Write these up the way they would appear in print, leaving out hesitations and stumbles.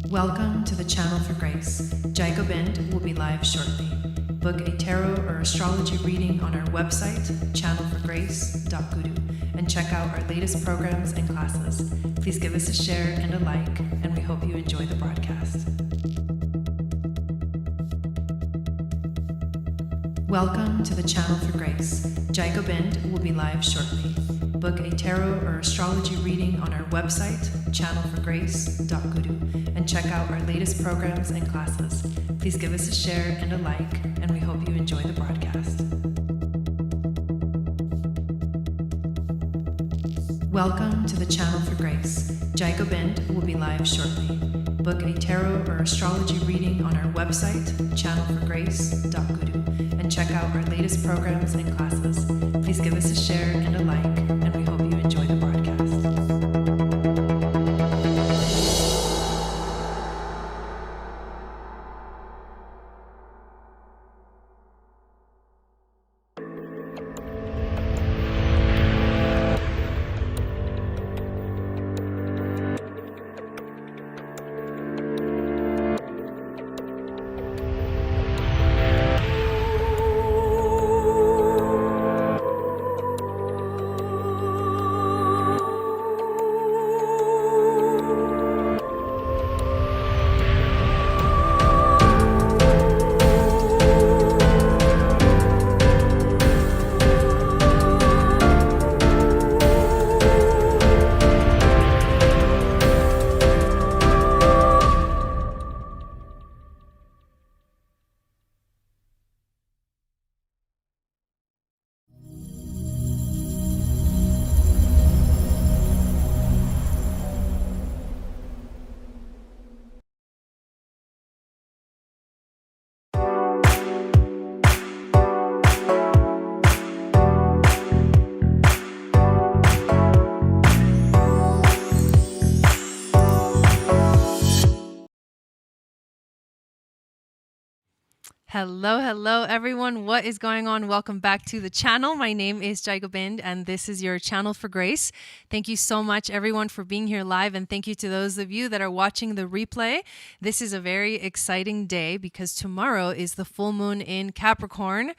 Welcome to the Channel for Grace. Gobind will be live shortly. Book a tarot or astrology reading on our website, channelforgrace.guru, and check out our latest programs and classes. Please give us a share and a like, and we hope you enjoy the broadcast. Welcome to the Channel for Grace. Gobind will be live shortly. Book a tarot or astrology reading on our website, channelforgrace.guru, and check out our latest programs and classes. Please give us a share and a like, and we hope you enjoy the broadcast. Welcome to the Channel for Grace. Gobind will be live shortly. Book a tarot or astrology reading on our website, channelforgrace.guru, and check out our latest programs and classes. Please give us a share and a like, and we hope you enjoy the broadcast. Hello everyone. What is going on? Welcome back to the channel. My name is Gobind and this is your Channel for Grace. Thank you so much everyone for being here live, and thank you to those of you that are watching the replay. This is a very exciting day because tomorrow is the full moon in Capricorn,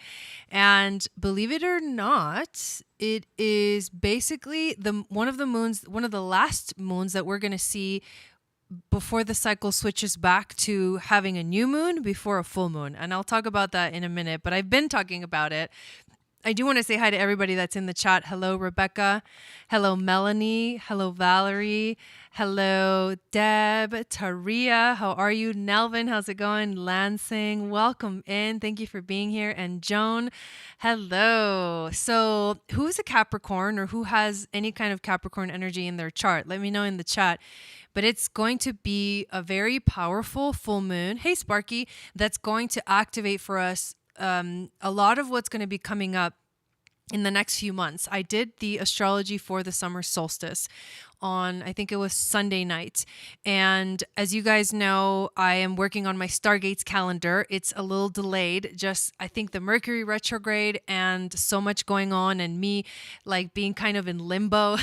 and believe it or not, it is basically one of the last moons that we're going to see before the cycle switches back to having a new moon before a full moon. And I'll talk about that in a minute, but I've been talking about it. I do want to say hi to everybody that's in the chat. Hello, Rebecca. Hello, Melanie. Hello, Valerie. Hello, Deb. Taria. How are you? Nelvin, how's it going? Lansing, welcome in. Thank you for being here. And Joan, hello. So who's a Capricorn or who has any kind of Capricorn energy in their chart? Let me know in the chat. But it's going to be a very powerful full moon. Hey, Sparky, that's going to activate for us a lot of what's going to be coming up in the next few months. I did the astrology for the summer solstice on, I think it was Sunday night. And as you guys know, I am working on my Stargates calendar. It's a little delayed, just I think the Mercury retrograde and so much going on and me like being kind of in limbo.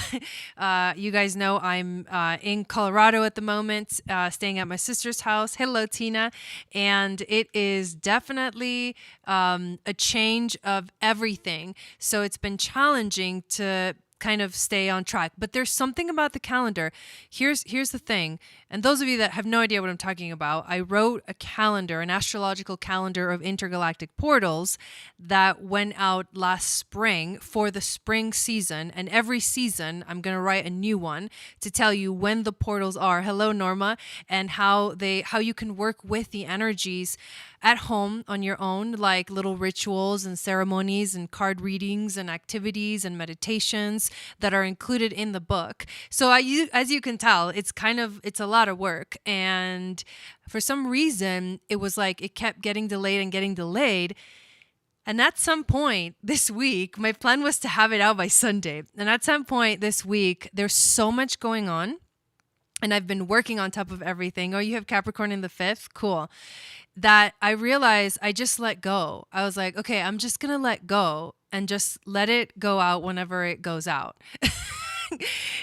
You guys know I'm in Colorado at the moment, staying at my sister's house. Hello, Tina. And it is definitely a change of everything. So it's been challenging to kind of stay on track. But there's something about the calendar. Here's the thing. And those of you that have no idea what I'm talking about, I wrote a calendar, an astrological calendar of intergalactic portals that went out last spring for the spring season. And every season, I'm going to write a new one to tell you when the portals are. Hello, Norma. And how you can work with the energies at home on your own, like little rituals and ceremonies and card readings and activities and meditations that are included in the book. So as you can tell, it's a lot of work. And for some reason, it was like it kept getting delayed and getting delayed. And at some point this week, my plan was to have it out by Sunday. And at some point this week, there's so much going on. And I've been working on top of everything. Oh, you have Capricorn in the 5th? Cool. That I realized I just let go. I was like, okay, I'm just going to let go and just let it go out whenever it goes out.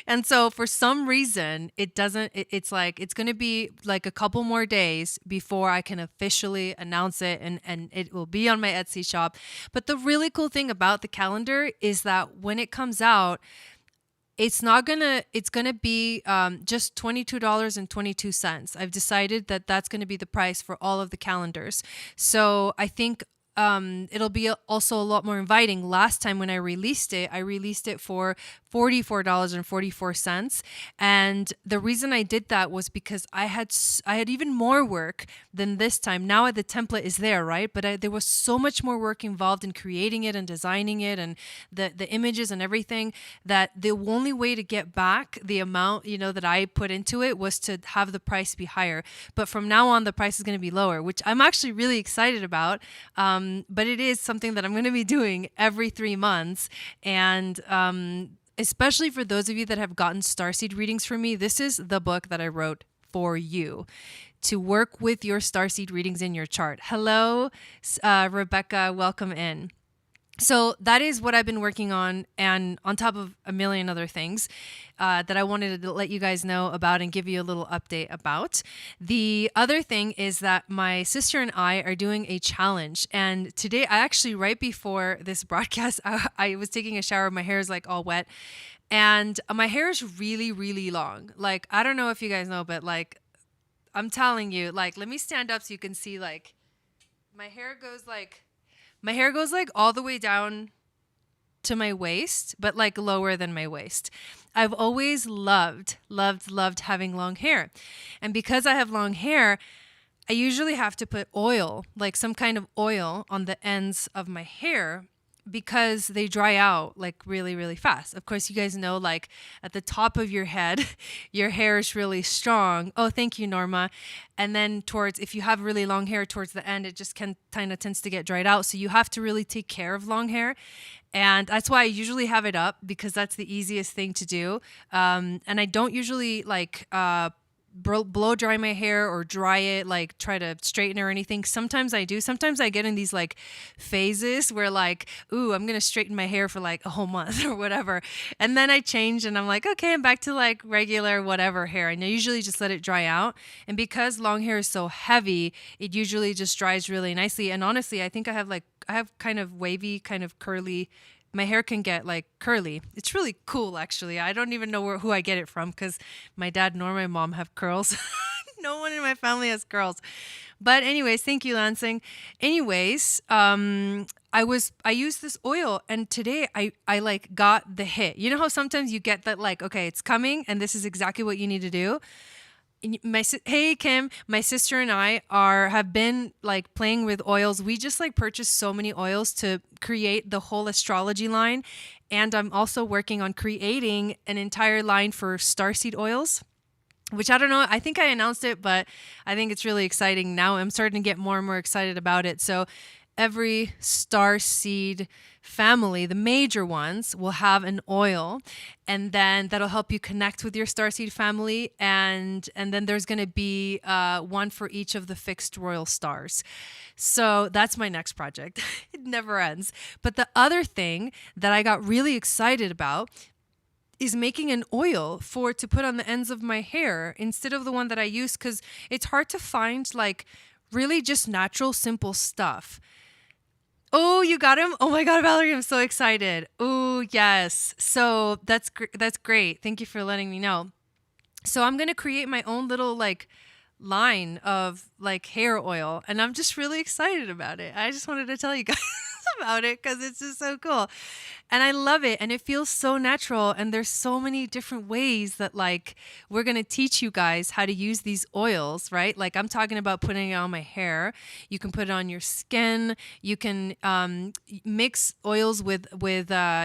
And so for some reason, it doesn't, it's like, it's going to be like a couple more days before I can officially announce it, and it will be on my Etsy shop. But the really cool thing about the calendar is that when it comes out, it's gonna be just $22.22. I've decided that that's gonna be the price for all of the calendars. So I think it'll be also a lot more inviting. Last time when I released it for $44.44. And the reason I did that was because I had even more work than this time. Now the template is there, right? But there was so much more work involved in creating it and designing it and the images and everything, that the only way to get back the amount, that I put into it was to have the price be higher. But from now on, the price is going to be lower, which I'm actually really excited about. But it is something that I'm going to be doing every 3 months. And especially for those of you that have gotten starseed readings from me, this is the book that I wrote for you to work with your starseed readings in your chart. Hello, Rebecca, welcome in. So that is what I've been working on, and on top of a million other things that I wanted to let you guys know about and give you a little update about. The other thing is that my sister and I are doing a challenge. And today, right before this broadcast, I was taking a shower. My hair is like all wet. And my hair is really, really long. Like, I don't know if you guys know, but like, I'm telling you, like, let me stand up so you can see, like, my hair goes like all the way down to my waist, but like lower than my waist. I've always loved having long hair. And because I have long hair, I usually have to put oil, like some kind of oil on the ends of my hair, because they dry out like really, really fast. Of course, you guys know, like at the top of your head, your hair is really strong. Oh, thank you, Norma. And then if you have really long hair towards the end, it just kind of tends to get dried out. So you have to really take care of long hair. And that's why I usually have it up, because that's the easiest thing to do. And I don't usually blow dry my hair or dry it, like try to straighten or anything. Sometimes I do. Sometimes I get in these like phases where like, ooh, I'm going to straighten my hair for like a whole month or whatever. And then I change and I'm like, okay, I'm back to like regular whatever hair. And I usually just let it dry out. And because long hair is so heavy, it usually just dries really nicely. And honestly, I think I have kind of wavy, kind of curly. My hair can get like curly. It's really cool, actually. I don't even know who I get it from, because my dad nor my mom have curls. No one in my family has curls. But anyways, thank you, Lansing. Anyways, I used this oil, and today I like got the hit. You know how sometimes you get that, like, okay, it's coming and this is exactly what you need to do? Hey Kim, my sister and I have been like playing with oils. We just like purchased so many oils to create the whole astrology line, and I'm also working on creating an entire line for starseed oils, which I don't know. I think I announced it, but I think it's really exciting now. I'm starting to get more and more excited about it. So every starseed family, the major ones, will have an oil, and then that'll help you connect with your starseed family, and then there's going to be one for each of the fixed royal stars. So that's my next project. It never ends. But the other thing that I got really excited about is making an oil to put on the ends of my hair instead of the one that I use, because it's hard to find like really just natural, simple stuff. Oh, you got him? Oh my God, Valerie, I'm so excited. Oh, yes. So that's great. Thank you for letting me know. So I'm going to create my own little like line of like hair oil, and I'm just really excited about it. I just wanted to tell you guys about it because it's just so cool. And I love it, and it feels so natural, and there's so many different ways that like we're going to teach you guys how to use these oils, right? Like I'm talking about putting it on my hair. You can put it on your skin. You can mix oils with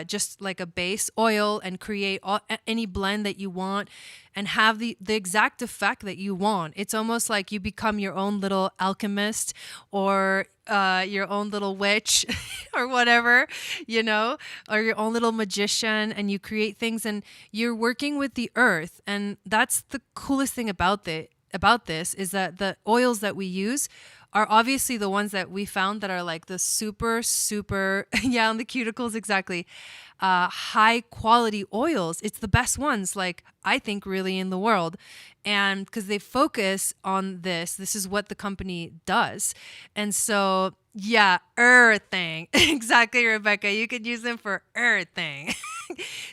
just like a base oil and create any blend that you want and have the exact effect that you want. It's almost like you become your own little alchemist or your own little witch or whatever, or your own little magician, and you create things and you're working with the earth. And that's the coolest thing about this is that the oils that we use are obviously the ones that we found that are like the super, super, yeah, on the cuticles, exactly. High quality oils. It's the best ones, like I think, really in the world. And because they focus on this is what the company does. And so, yeah, everything. Exactly, Rebecca. You could use them for everything.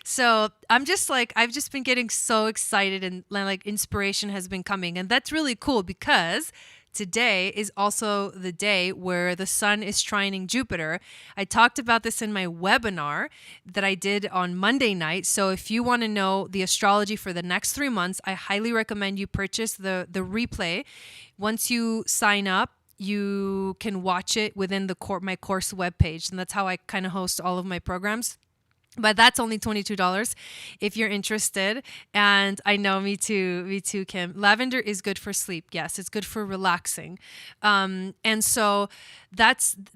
So I'm just like, I've just been getting so excited, and like inspiration has been coming. And that's really cool because today is also the day where the sun is trining Jupiter. I talked about this in my webinar that I did on Monday night. So if you want to know the astrology for the next 3 months, I highly recommend you purchase the replay. Once you sign up, you can watch it within the my course webpage. And that's how I kind of host all of my programs. But that's only $22 if you're interested. And I know, me too, Kim. Lavender is good for sleep. Yes, it's good for relaxing. And so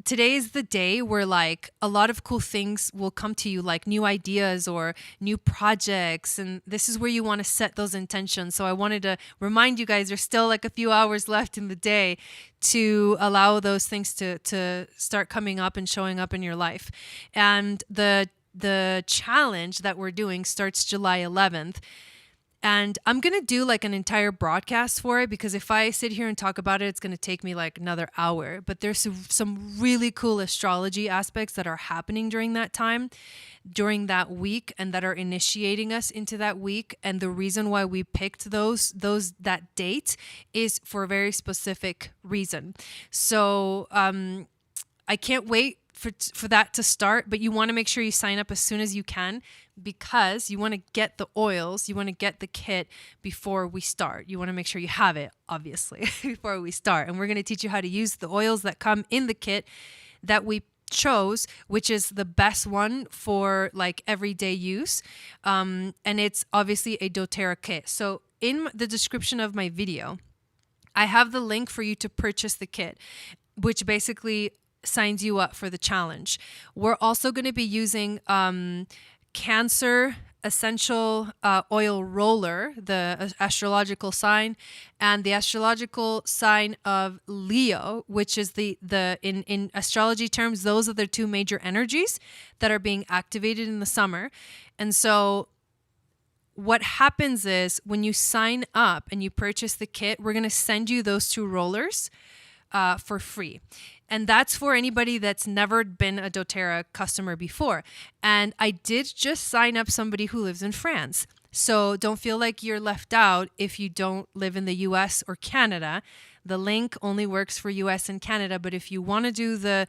today is the day where like a lot of cool things will come to you, like new ideas or new projects. And this is where you want to set those intentions. So I wanted to remind you guys, there's still like a few hours left in the day to allow those things to start coming up and showing up in your life. And the challenge that we're doing starts July 11th. And I'm going to do like an entire broadcast for it, because if I sit here and talk about it, it's going to take me like another hour. But there's some really cool astrology aspects that are happening during that time, during that week, and that are initiating us into that week. And the reason why we picked that date is for a very specific reason. So I can't wait for that to start, but you want to make sure you sign up as soon as you can, because you want to get the oils, you want to get the kit before we start. You want to make sure you have it, obviously, before we start. And we're going to teach you how to use the oils that come in the kit that we chose, which is the best one for like everyday use. And it's obviously a doTERRA kit. So in the description of my video, I have the link for you to purchase the kit, which basically signs you up for the challenge. We're also going to be using Cancer essential oil roller, the astrological sign, and the astrological sign of Leo, which is in astrology terms, those are the two major energies that are being activated in the summer. And so what happens is when you sign up and you purchase the kit, we're going to send you those two rollers for free. And that's for anybody that's never been a doTERRA customer before. And I did just sign up somebody who lives in France. So don't feel like you're left out if you don't live in the US or Canada. The link only works for US and Canada. But if you want to do the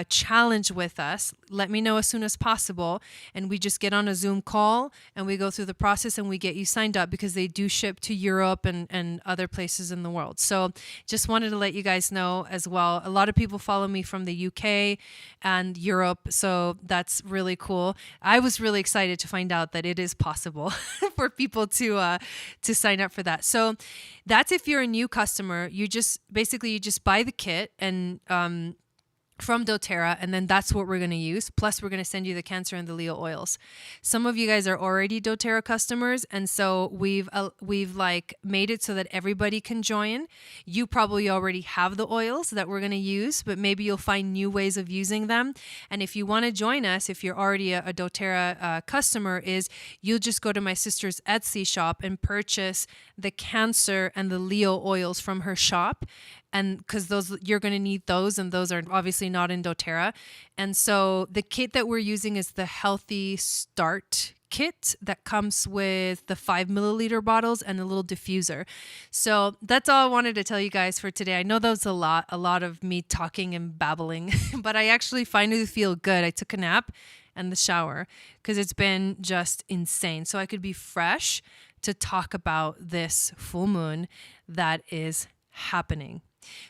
challenge with us, let me know as soon as possible. And we just get on a Zoom call and we go through the process and we get you signed up, because they do ship to Europe and other places in the world. So just wanted to let you guys know as well. A lot of people follow me from the UK and Europe. So that's really cool. I was really excited to find out that it is possible for people to sign up for that. So that's if you're a new customer. You just buy the kit and from doTERRA, and then that's what we're going to use. Plus, we're going to send you the Cancer and the Leo oils. Some of you guys are already doTERRA customers, and so we've like made it so that everybody can join. You probably already have the oils that we're going to use, but maybe you'll find new ways of using them. And if you want to join us, if you're already a doTERRA customer, you'll just go to my sister's Etsy shop and purchase the Cancer and the Leo oils from her shop. And because those, you're going to need those, and those are obviously not in doTERRA. And so the kit that we're using is the Healthy Start kit that comes with the 5 milliliter bottles and a little diffuser. So that's all I wanted to tell you guys for today. I know that was a lot of me talking and babbling, but I actually finally feel good. I took a nap and the shower because it's been just insane. So I could be fresh to talk about this full moon that is happening.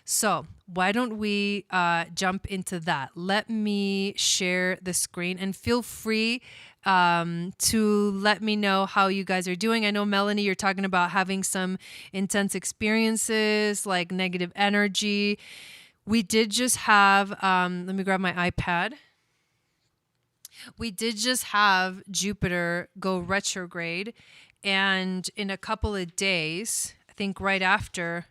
So why don't we jump into that? Let me share the screen, and feel free to let me know how you guys are doing. I know, Melanie, you're talking about having some intense experiences, like negative energy. We did just have, let me grab my iPad. We did just have Jupiter go retrograde, and in a couple of days, I think right after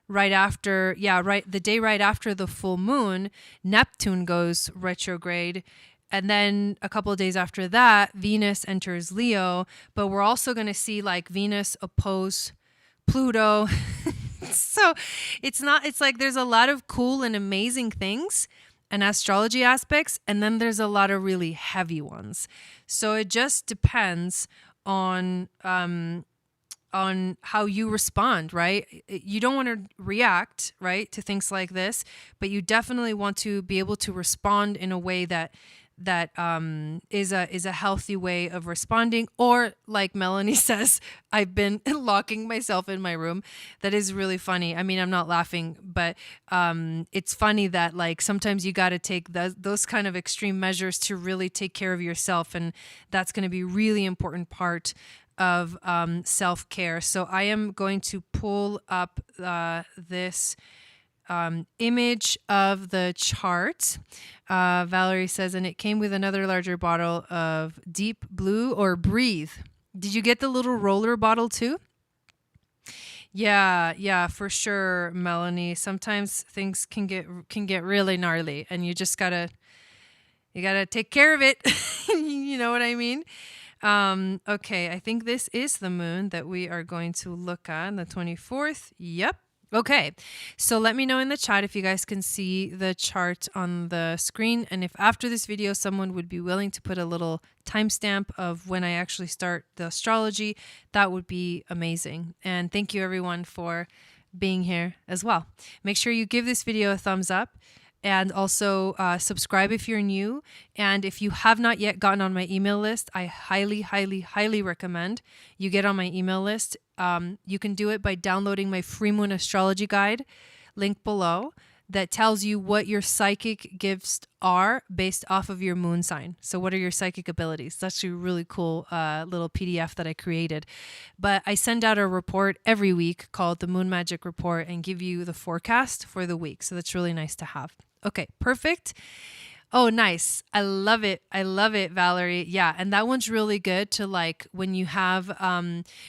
right after, the day right after the full moon, Neptune goes retrograde. And then a couple of days after that, Venus enters Leo. But we're also going to see like Venus oppose Pluto. So it's like there's a lot of cool and amazing things and astrology aspects. And then there's a lot of really heavy ones. So it just depends on how you respond, right? You don't want to react, right, to things like this, but you definitely want to be able to respond in a way that is a healthy way of responding. Or like Melanie says, I've been locking myself in my room. That is really funny. I mean, I'm not laughing, but it's funny that like sometimes you got to take those kind of extreme measures to really take care of yourself, and that's going to be a really important part of self-care. So I am going to pull up this image of the chart. Valerie says, and it came with another larger bottle of Deep Blue or Breathe. Did you get the little roller bottle too? Yeah, for sure, Melanie. Sometimes things can get really gnarly, and you gotta take care of it. You know what I mean? Okay, I think this is the moon that we are going to look at on the 24th. Yep. Okay, so let me know in the chat if you guys can see the chart on the screen, and if after this video someone would be willing to put a little timestamp of when I actually start the astrology, that would be amazing. And thank you everyone for being here as well. Make sure you give this video a thumbs up. And also subscribe if you're new. And if you have not yet gotten on my email list, I highly, highly, highly recommend you get on my email list. You can do it by downloading my free moon astrology guide, link below, that tells you what your psychic gifts are based off of your moon sign. So what are your psychic abilities? That's actually a really cool little PDF that I created. But I send out a report every week called the Moon Magic Report and give you the forecast for the week. So that's really nice to have. Okay, perfect. Oh, nice. I love it. I love it, Valerie. Yeah, and that one's really good to like when you have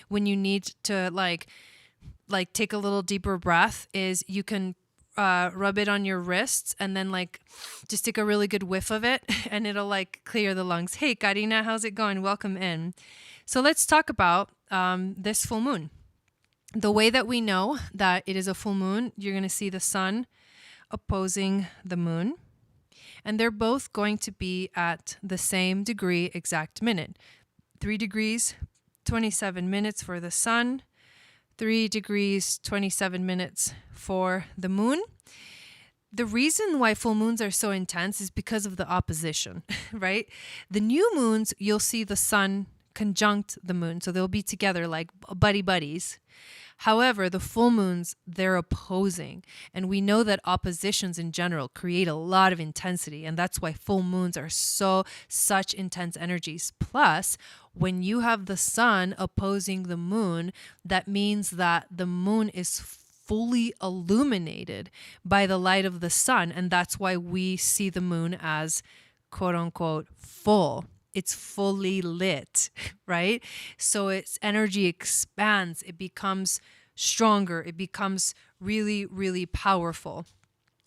when you need to like take a little deeper breath, is you can rub it on your wrists and then like just take a really good whiff of it and it'll like clear the lungs. Hey, Karina, how's it going? Welcome in. So let's talk about this full moon. The way that we know that it is a full moon, you're going to see the sun opposing the moon, and they're both going to be at the same degree exact minute. 3 degrees 27 minutes for the sun, 3 degrees 27 minutes for the moon. The reason why full moons are so intense is because of the opposition, right? The new moons, you'll see the sun conjunct the moon, so they'll be together like buddies. However, the full moons, they're opposing. And we know that oppositions in general create a lot of intensity. And that's why full moons are such intense energies. Plus, when you have the sun opposing the moon, that means that the moon is fully illuminated by the light of the sun. And that's why we see the moon as quote unquote full. It's fully lit, right? So its energy expands. It becomes stronger. It becomes really, really powerful.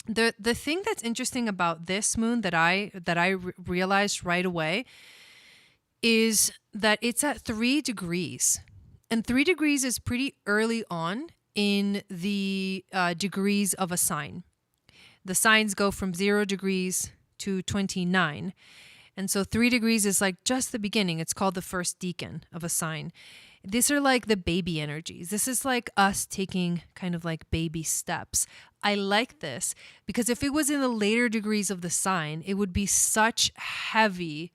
The thing that's interesting about this moon that I realized right away is that it's at 3 degrees. And 3 degrees is pretty early on in the degrees of a sign. The signs go from 0 degrees to 29. And so 3 degrees is like just the beginning. It's called the first decan of a sign. These are like the baby energies. This is like us taking kind of like baby steps. I like this because if it was in the later degrees of the sign, it would be such heavy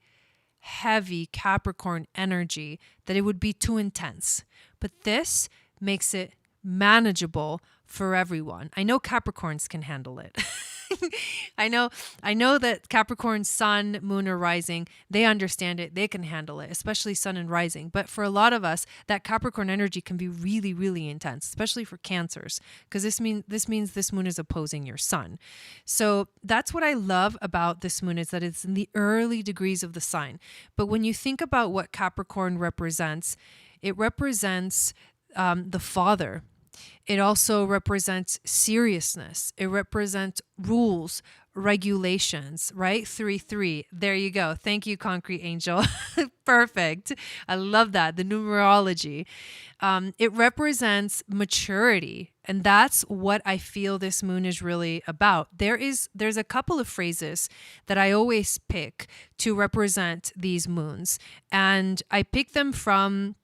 Capricorn energy that it would be too intense. But this makes it manageable for everyone. I know Capricorns can handle it. I know that Capricorn sun, moon, or rising, they understand it. They can handle it, especially sun and rising. But for a lot of us, that Capricorn energy can be really, really intense, especially for Cancers, because this means this moon is opposing your sun. So that's what I love about this moon, is that it's in the early degrees of the sign. But when you think about what Capricorn represents, it represents the father. It also represents seriousness. It represents rules, regulations, right? 3-3. There you go. Thank you, Concrete Angel. Perfect. I love that. The numerology. It represents maturity. And that's what I feel this moon is really about. There's a couple of phrases that I always pick to represent these moons. And I pick them from,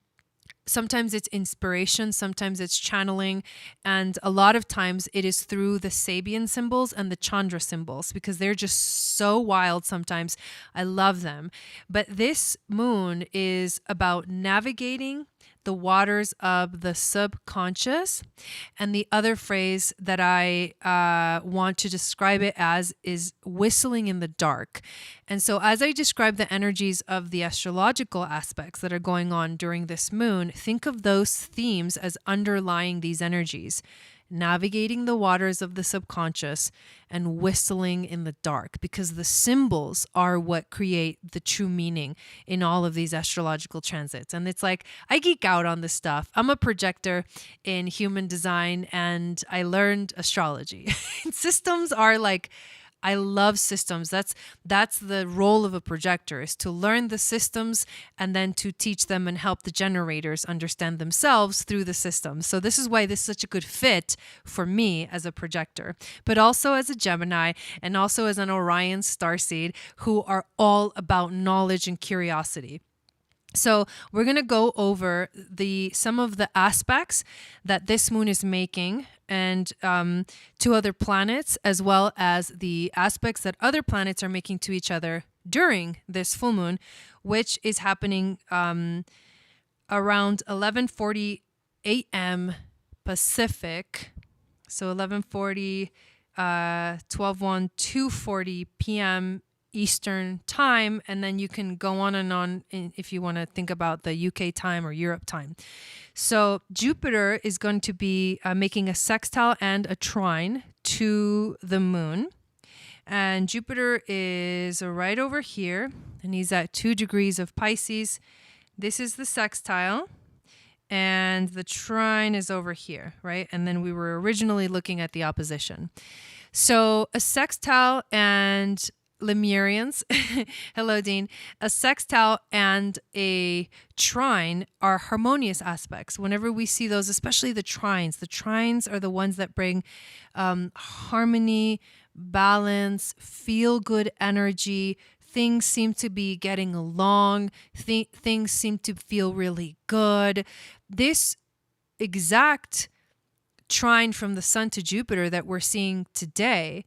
sometimes it's inspiration, sometimes it's channeling, and a lot of times it is through the Sabian symbols and the Chandra symbols, because they're just so wild sometimes. I love them. But this moon is about navigating the waters of the subconscious. And the other phrase that I want to describe it as is whistling in the dark. And so as I describe the energies of the astrological aspects that are going on during this moon, think of those themes as underlying these energies. Navigating the waters of the subconscious and whistling in the dark, because the symbols are what create the true meaning in all of these astrological transits. And it's like, I geek out on this stuff. I'm a projector in human design and I learned astrology. Systems are like, I love systems. That's the role of a projector, is to learn the systems and then to teach them and help the generators understand themselves through the systems. So this is why this is such a good fit for me as a projector, but also as a Gemini and also as an Orion starseed, who are all about knowledge and curiosity. So we're going to go over some of the aspects that this moon is making and to other planets, as well as the aspects that other planets are making to each other during this full moon, which is happening around 11:40 a.m. Pacific. So 11:40, 12:01, 2:40 p.m. Eastern time, and then you can go on and on if you want to think about the UK time or Europe time. So Jupiter is going to be making a sextile and a trine to the moon. And Jupiter is right over here, and he's at 2 degrees of Pisces. This is the sextile, and the trine is over here, right? And then we were originally looking at the opposition. So a sextile and Lemurians, hello Dean, a sextile and a trine are harmonious aspects. Whenever we see those, especially the trines are the ones that bring harmony, balance, feel good energy. Things seem to be getting along. Things seem to feel really good. This exact trine from the sun to Jupiter that we're seeing today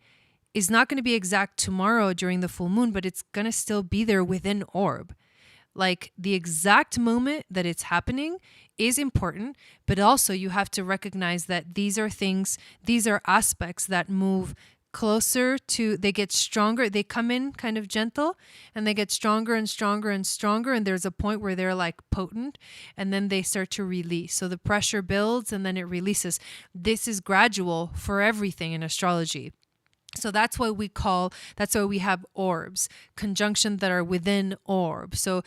is not going to be exact tomorrow during the full moon, but it's going to still be there within orb. Like the exact moment that it's happening is important, but also you have to recognize that these are aspects that move closer to, they get stronger. They come in kind of gentle and they get stronger and stronger and stronger. And there's a point where they're like potent and then they start to release. So the pressure builds and then it releases. This is gradual for everything in astrology. So that's why we have orbs, conjunctions that are within orb. So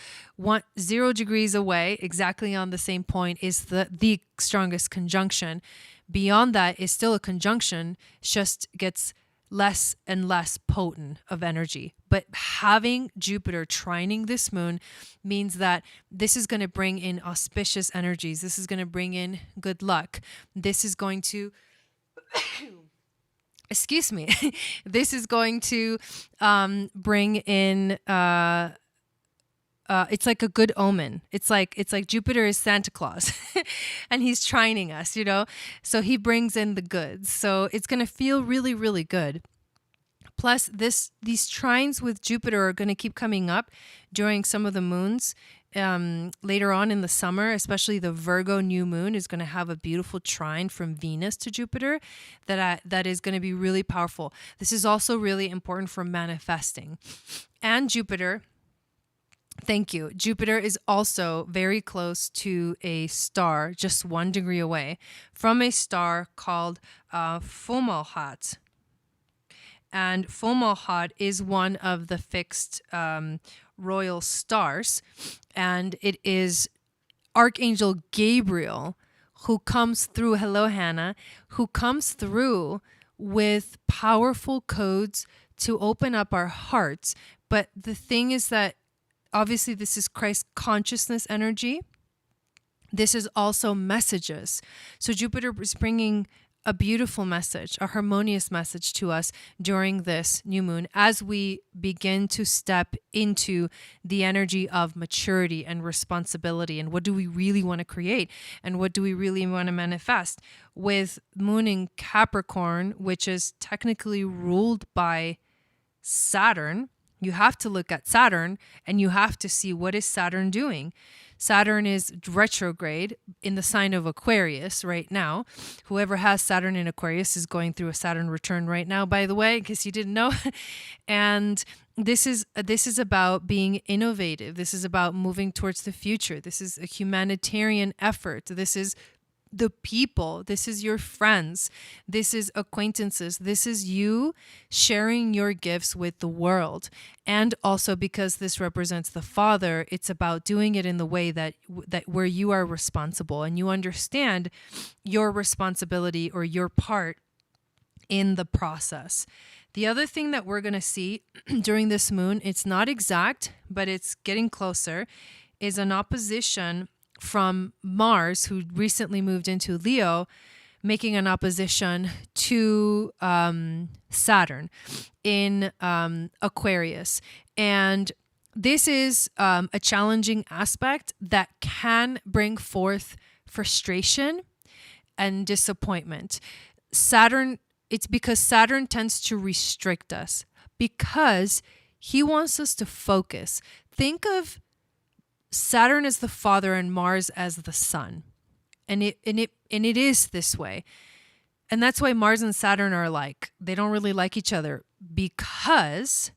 0 degrees away, exactly on the same point, is the strongest conjunction. Beyond that is still a conjunction, just gets less and less potent of energy. But having Jupiter trining this moon means that this is going to bring in auspicious energies. This is going to bring in good luck. This is going to... Excuse me. This is going to bring in. It's like a good omen. It's like Jupiter is Santa Claus, and he's trining us. So he brings in the goods. So it's going to feel really, really good. Plus, these trines with Jupiter are going to keep coming up during some of the moons. Later on in the summer, especially the Virgo new moon is going to have a beautiful trine from Venus to Jupiter that is going to be really powerful. This is also really important for manifesting. And Jupiter, thank you. Jupiter is also very close to a star, just 1 degree away from a star called Fomalhaut. And Fomalhaut is one of the fixed royal stars, and it is Archangel Gabriel who comes through, hello Hannah, who comes through with powerful codes to open up our hearts. But the thing is that obviously this is Christ consciousness energy. This is also messages. So Jupiter is bringing a beautiful message, a harmonious message to us during this new moon as we begin to step into the energy of maturity and responsibility. And what do we really want to create? And what do we really want to manifest? With moon in Capricorn, which is technically ruled by Saturn, you have to look at Saturn and you have to see what is Saturn doing. Saturn is retrograde in the sign of Aquarius right now. Whoever has Saturn in Aquarius is going through a Saturn return right now, by the way, in case you didn't know. And this is about being innovative. This is about moving towards the future. This is a humanitarian effort. This is the people. This is your friends. This is acquaintances. This is you sharing your gifts with the world. And also because this represents the Father, it's about doing it in the way that where you are responsible and you understand your responsibility or your part in the process. The other thing that we're going to see during this moon, it's not exact, but it's getting closer, is an opposition from Mars, who recently moved into Leo, making an opposition to Saturn in Aquarius. And this is a challenging aspect that can bring forth frustration and disappointment. Saturn, it's because Saturn tends to restrict us because he wants us to focus. Think of Saturn as the father and Mars as the son. And it is this way. And that's why Mars and Saturn are like, they don't really like each other, because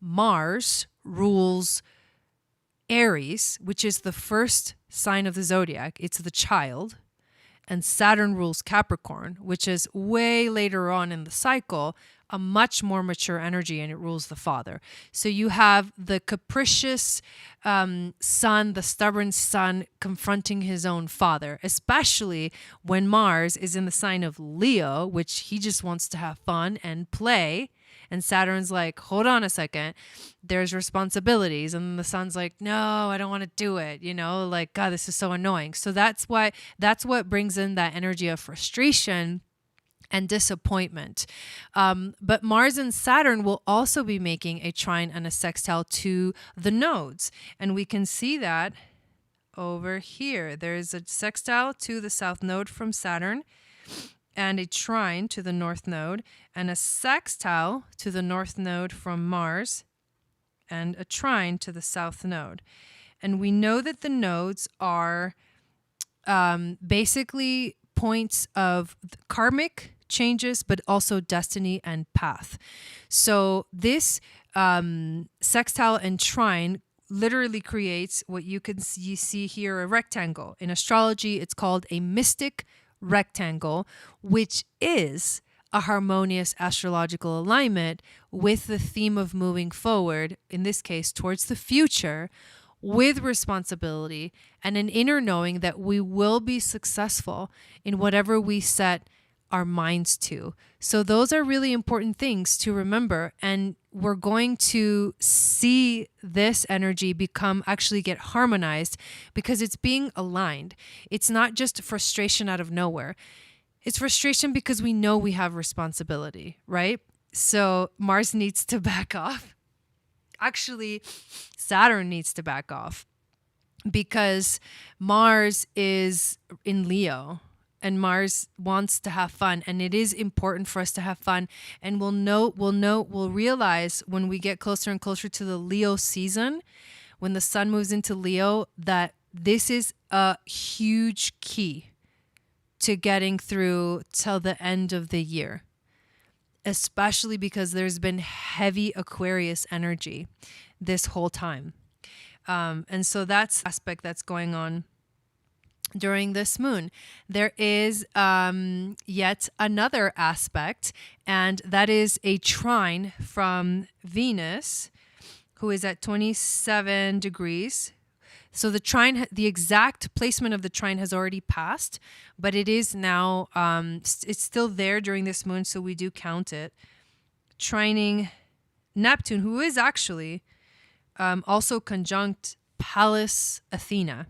Mars rules Aries, which is the first sign of the zodiac. It's the child. And Saturn rules Capricorn, which is way later on in the cycle, a much more mature energy, and it rules the father. So you have the capricious son, the stubborn son confronting his own father, especially when Mars is in the sign of Leo, which he just wants to have fun and play. And Saturn's like, hold on a second, there's responsibilities. And the sun's like, no, I don't want to do it. You know, like, God, this is so annoying. So that's what brings in that energy of frustration and disappointment. But Mars and Saturn will also be making a trine and a sextile to the nodes. And we can see that over here. There's a sextile to the south node from Saturn, and a trine to the north node, and a sextile to the north node from Mars, and a trine to the south node. And we know that the nodes are basically points of karmic changes, but also destiny and path. So this sextile and trine literally creates what you see here, a rectangle. In astrology, it's called a mystic rectangle, which is a harmonious astrological alignment with the theme of moving forward, in this case, towards the future, with responsibility and an inner knowing that we will be successful in whatever we set our minds to. So those are really important things to remember. And we're going to see this energy actually get harmonized because it's being aligned. It's not just frustration out of nowhere. It's frustration because we know we have responsibility, right? So Mars needs to back off. Actually, Saturn needs to back off because Mars is in Leo. And Mars wants to have fun, and it is important for us to have fun. And we'll realize when we get closer and closer to the Leo season, when the sun moves into Leo, that this is a huge key to getting through till the end of the year, especially because there's been heavy Aquarius energy this whole time. And so that's the aspect that's going on during this moon. There is yet another aspect, and that is a trine from Venus, who is at 27 degrees, So the trine, the exact placement of the trine has already passed, but it is now, it's still there during this moon, so we do count it. Trining Neptune, who is actually also conjunct Pallas Athena.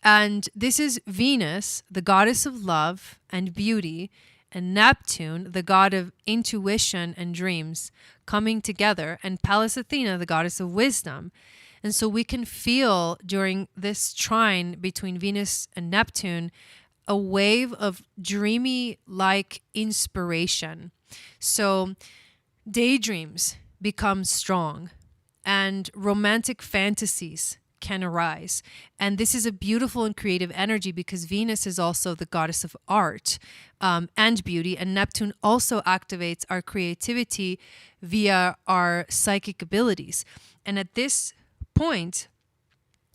And this is Venus, the goddess of love and beauty, and Neptune, the god of intuition and dreams, coming together, and Pallas Athena, the goddess of wisdom. And so we can feel during this trine between Venus and Neptune a wave of dreamy-like inspiration. So daydreams become strong and romantic fantasies can arise. And this is a beautiful and creative energy because Venus is also the goddess of art and beauty. And Neptune also activates our creativity via our psychic abilities. And at this point,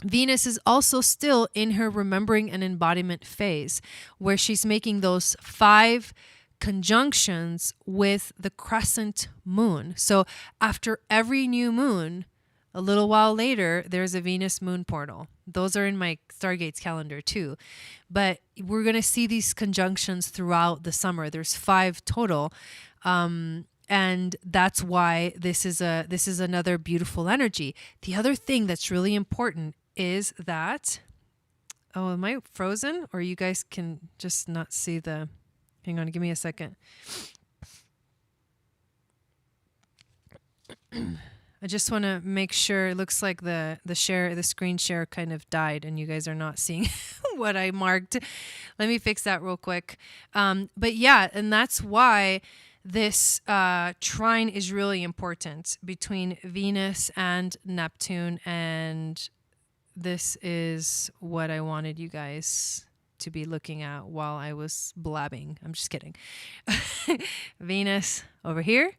Venus is also still in her remembering and embodiment phase, where she's making those 5 conjunctions with the crescent moon. So after every new moon, a little while later, there's a Venus moon portal. Those are in my Stargates calendar too. But we're going to see these conjunctions throughout the summer. There's 5 total. And that's why this is another beautiful energy. The other thing that's really important is that, oh, am I frozen? Or you guys can just not see the, hang on, give me a second. I just want to make sure. It looks like the screen share kind of died and you guys are not seeing what I marked. Let me fix that real quick. But yeah, and that's why this trine is really important between Venus and Neptune. And this is what I wanted you guys to be looking at while I was blabbing. I'm just kidding. Venus over here,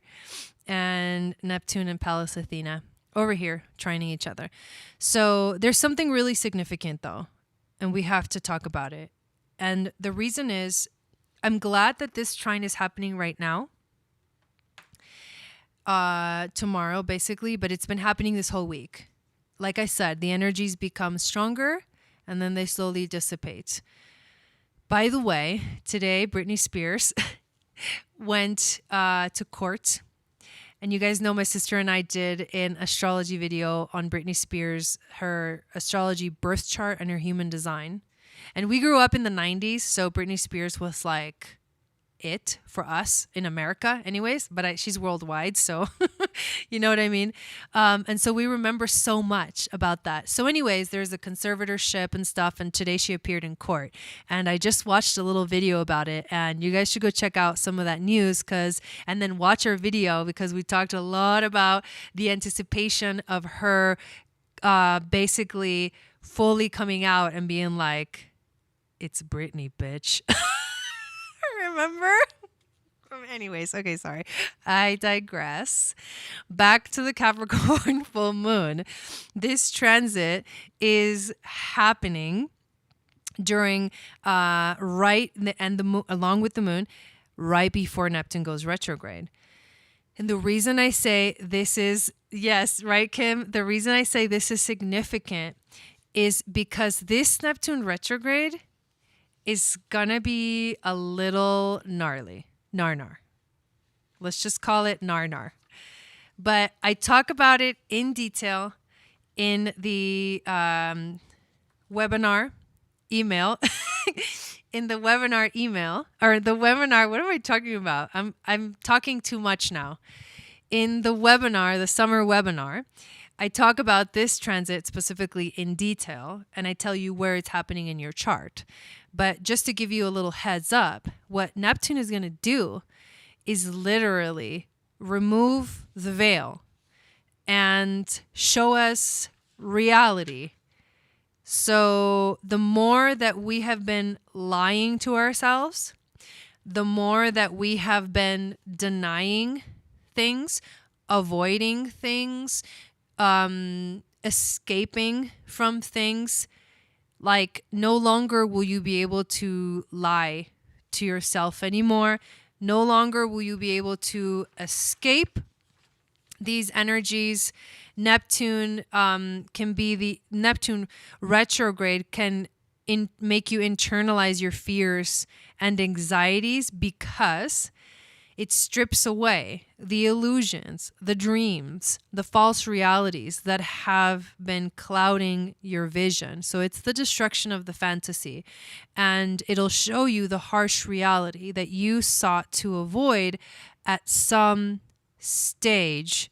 and Neptune and Pallas Athena over here trining each other. So there's something really significant though, and we have to talk about it. And the reason is, I'm glad that this trine is happening right now, tomorrow basically, but it's been happening this whole week. Like I said, the energies become stronger and then they slowly dissipate. By the way, today Britney Spears went to court. And you guys know my sister and I did an astrology video on Britney Spears, her astrology birth chart and her human design. And we grew up in the 90s, so Britney Spears was like it for us in America anyways, but she's worldwide, so you know what I mean? And so we remember so much about that. So anyways, there's a conservatorship and stuff, and today she appeared in court. And I just watched a little video about it, and you guys should go check out some of that news, and then watch our video, because we talked a lot about the anticipation of her basically fully coming out and being like, it's Britney, bitch. Remember? Anyways, okay, sorry. I digress. Back to the Capricorn full moon. This transit is happening during along with the moon, right before Neptune goes retrograde. And the reason I say this is, yes, right, Kim? The reason I say this is significant is because this Neptune retrograde is gonna be a little gnarly. Nar. Let's just call it nar. But I talk about it in detail in the webinar email. In the webinar email, or the webinar, what am I talking about? I'm talking too much now. In the webinar, the summer webinar, I talk about this transit specifically in detail, and I tell you where it's happening in your chart. But just to give you a little heads up, what Neptune is going to do is literally remove the veil and show us reality. So the more that we have been lying to ourselves, the more that we have been denying things, avoiding things, escaping from things, like no longer will you be able to lie to yourself anymore. No longer will you be able to escape these energies Neptune can be the Neptune retrograde can make you internalize your fears and anxieties because it strips away the illusions, the dreams, the false realities that have been clouding your vision. So it's the destruction of the fantasy, and it'll show you the harsh reality that you sought to avoid at some stage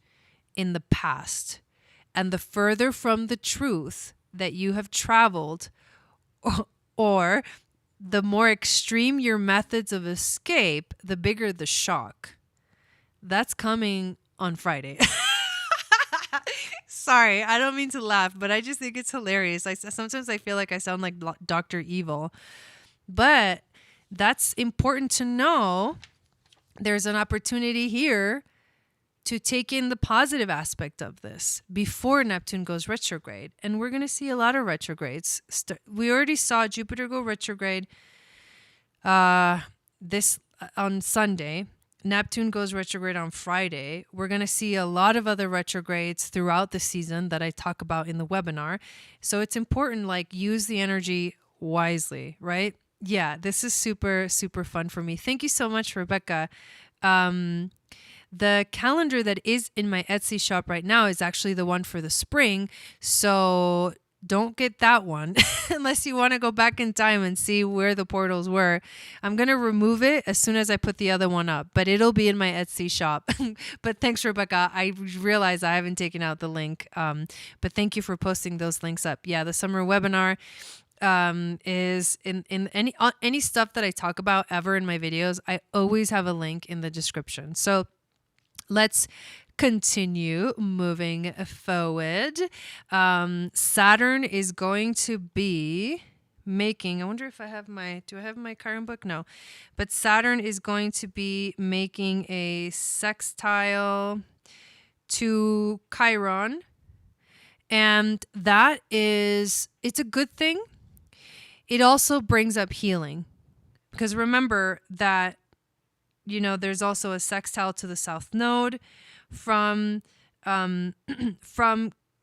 in the past. And the further from the truth that you have traveled, or the more extreme your methods of escape, the bigger the shock. That's coming on Friday. Sorry, I don't mean to laugh, but I just think it's hilarious. Sometimes I feel like I sound like Dr. Evil. But that's important to know. There's an opportunity here to take in the positive aspect of this before Neptune goes retrograde. And we're going to see a lot of retrogrades. We already saw Jupiter go retrograde this on Sunday. Neptune goes retrograde on Friday. We're going to see a lot of other retrogrades throughout the season that I talk about in the webinar. So it's important, like, use the energy wisely, right? Yeah, this is super, super fun for me. Thank you so much, Rebecca. The calendar that is in my Etsy shop right now is actually the one for the spring. So don't get that one unless you want to go back in time and see where the portals were. I'm going to remove it as soon as I put the other one up, but it'll be in my Etsy shop. But thanks, Rebecca. I realize I haven't taken out the link, but thank you for posting those links up. Yeah, the summer webinar is in any stuff that I talk about ever in my videos. I always have a link in the description. So let's continue moving forward. Saturn is going to be making, I wonder if I have do I have my Chiron book? No. But Saturn is going to be making a sextile to Chiron. And it's a good thing. It also brings up healing. Because remember that there's also a sextile to the South Node from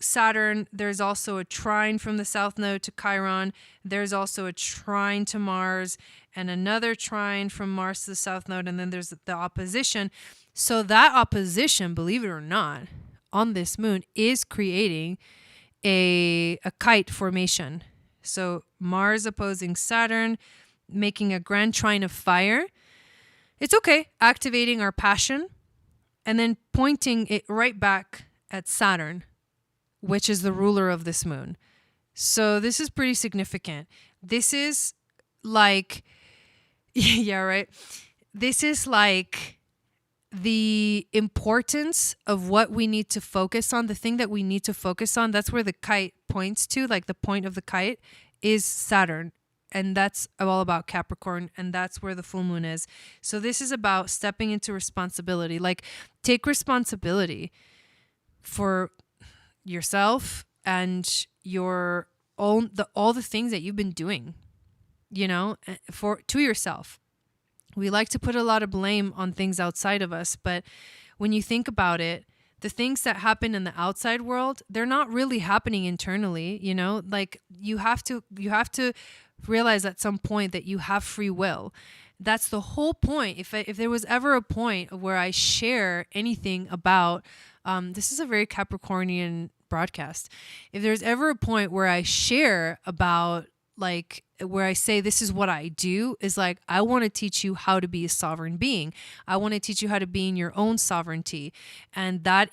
Saturn. There's also a trine from the South Node to Chiron. There's also a trine to Mars and another trine from Mars to the South Node. And then there's the opposition. So that opposition, believe it or not, on this moon is creating a kite formation. So Mars opposing Saturn, making a grand trine of fire. It's okay, activating our passion and then pointing it right back at Saturn, which is the ruler of this moon. So this is pretty significant. This is like, yeah, right. This is like the importance of what we need to focus on, the thing that we need to focus on. That's where the kite points to, like the point of the kite is Saturn. And that's all about Capricorn, and that's where the full moon is. So this is about stepping into responsibility. Like, take responsibility for yourself and your own all the things that you've been doing, to yourself. We like to put a lot of blame on things outside of us, but when you think about it, the things that happen in the outside world, they're not really happening internally, like you have to realize at some point that you have free will. That's the whole point. If there was ever a point where I share anything about, this is a very Capricornian broadcast. If there's ever a point where I share about, like, where I say this is what I do, is like, I want to teach you how to be a sovereign being. I want to teach you how to be in your own sovereignty. And that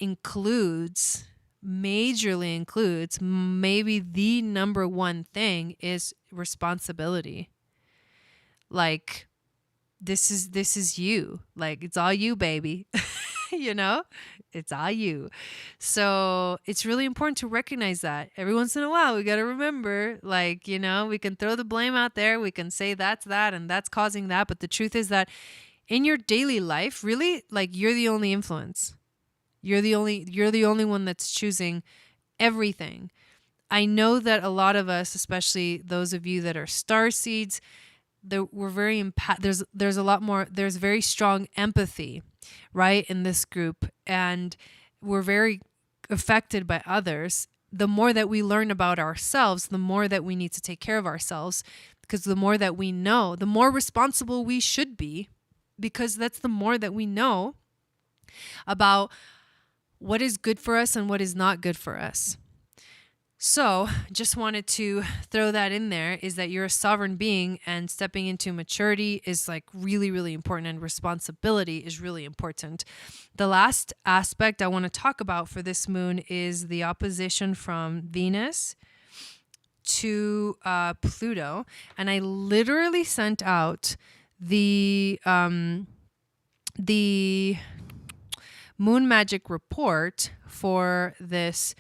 majorly includes, maybe the number one thing is responsibility. Like, this is you. Like, it's all you, baby. It's all you. So it's really important to recognize that. Every once in a while, we got to remember, like, we can throw the blame out there. We can say that's that and that's causing that. But the truth is that in your daily life, really, like, you're the only influence. You're the only one that's choosing everything. I know that a lot of us, especially those of you that are star seeds, we're very there's a lot more, there's very strong empathy, right, in this group, and we're very affected by others, the more that we learn about ourselves, the more that we need to take care of ourselves, because the more that we know, the more responsible we should be, because that's the more that we know about what is good for us and what is not good for us. So just wanted to throw that in there, is that you're a sovereign being, and stepping into maturity is like really, really important, and responsibility is really important. The last aspect I want to talk about for this moon is the opposition from Venus to Pluto. And I literally sent out the moon magic report for this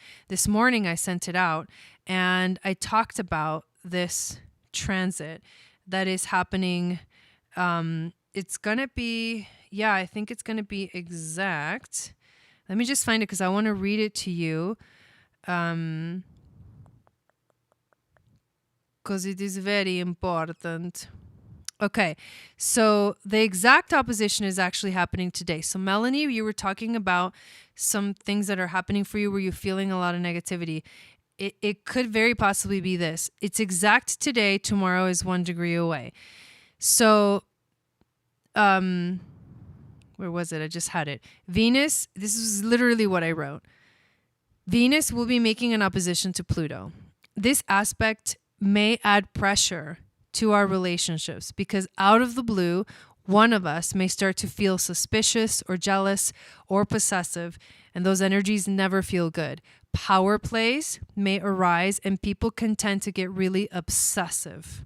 morning. I sent it out, and I talked about this transit that is happening. It's gonna be, I think it's gonna be exact. Let me just find it, because I want to read it to you, because it is very important. Okay, so the exact opposition is actually happening today. So Melanie, you were talking about some things that are happening for you where you're feeling a lot of negativity. It could very possibly be this. It's exact today. Tomorrow is 1 degree away. So, where was it? I just had it. Venus, this is literally what I wrote. Venus will be making an opposition to Pluto. This aspect may add pressure to our relationships, because out of the blue, one of us may start to feel suspicious or jealous or possessive, and those energies never feel good. Power plays may arise, and people can tend to get really obsessive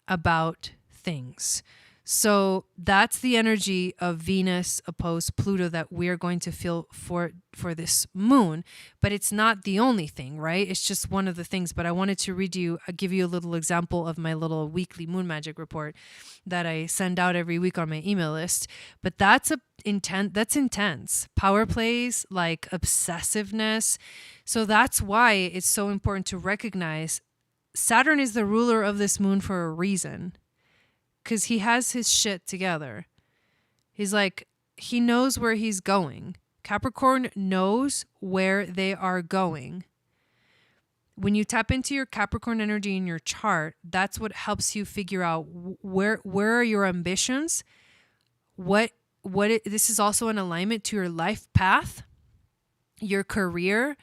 about things. So that's the energy of Venus opposed Pluto that we're going to feel for this moon. But it's not the only thing, right? It's just one of the things. But I wanted to give you a little example of my little weekly moon magic report that I send out every week on my email list. But that's intense. Power plays, like obsessiveness. So that's why it's so important to recognize Saturn is the ruler of this moon for a reason. Because he has his shit together. He's like, he knows where he's going. Capricorn knows where they are going. When you tap into your Capricorn energy in your chart, that's what helps you figure out where are your ambitions. This is also an alignment to your life path, your career,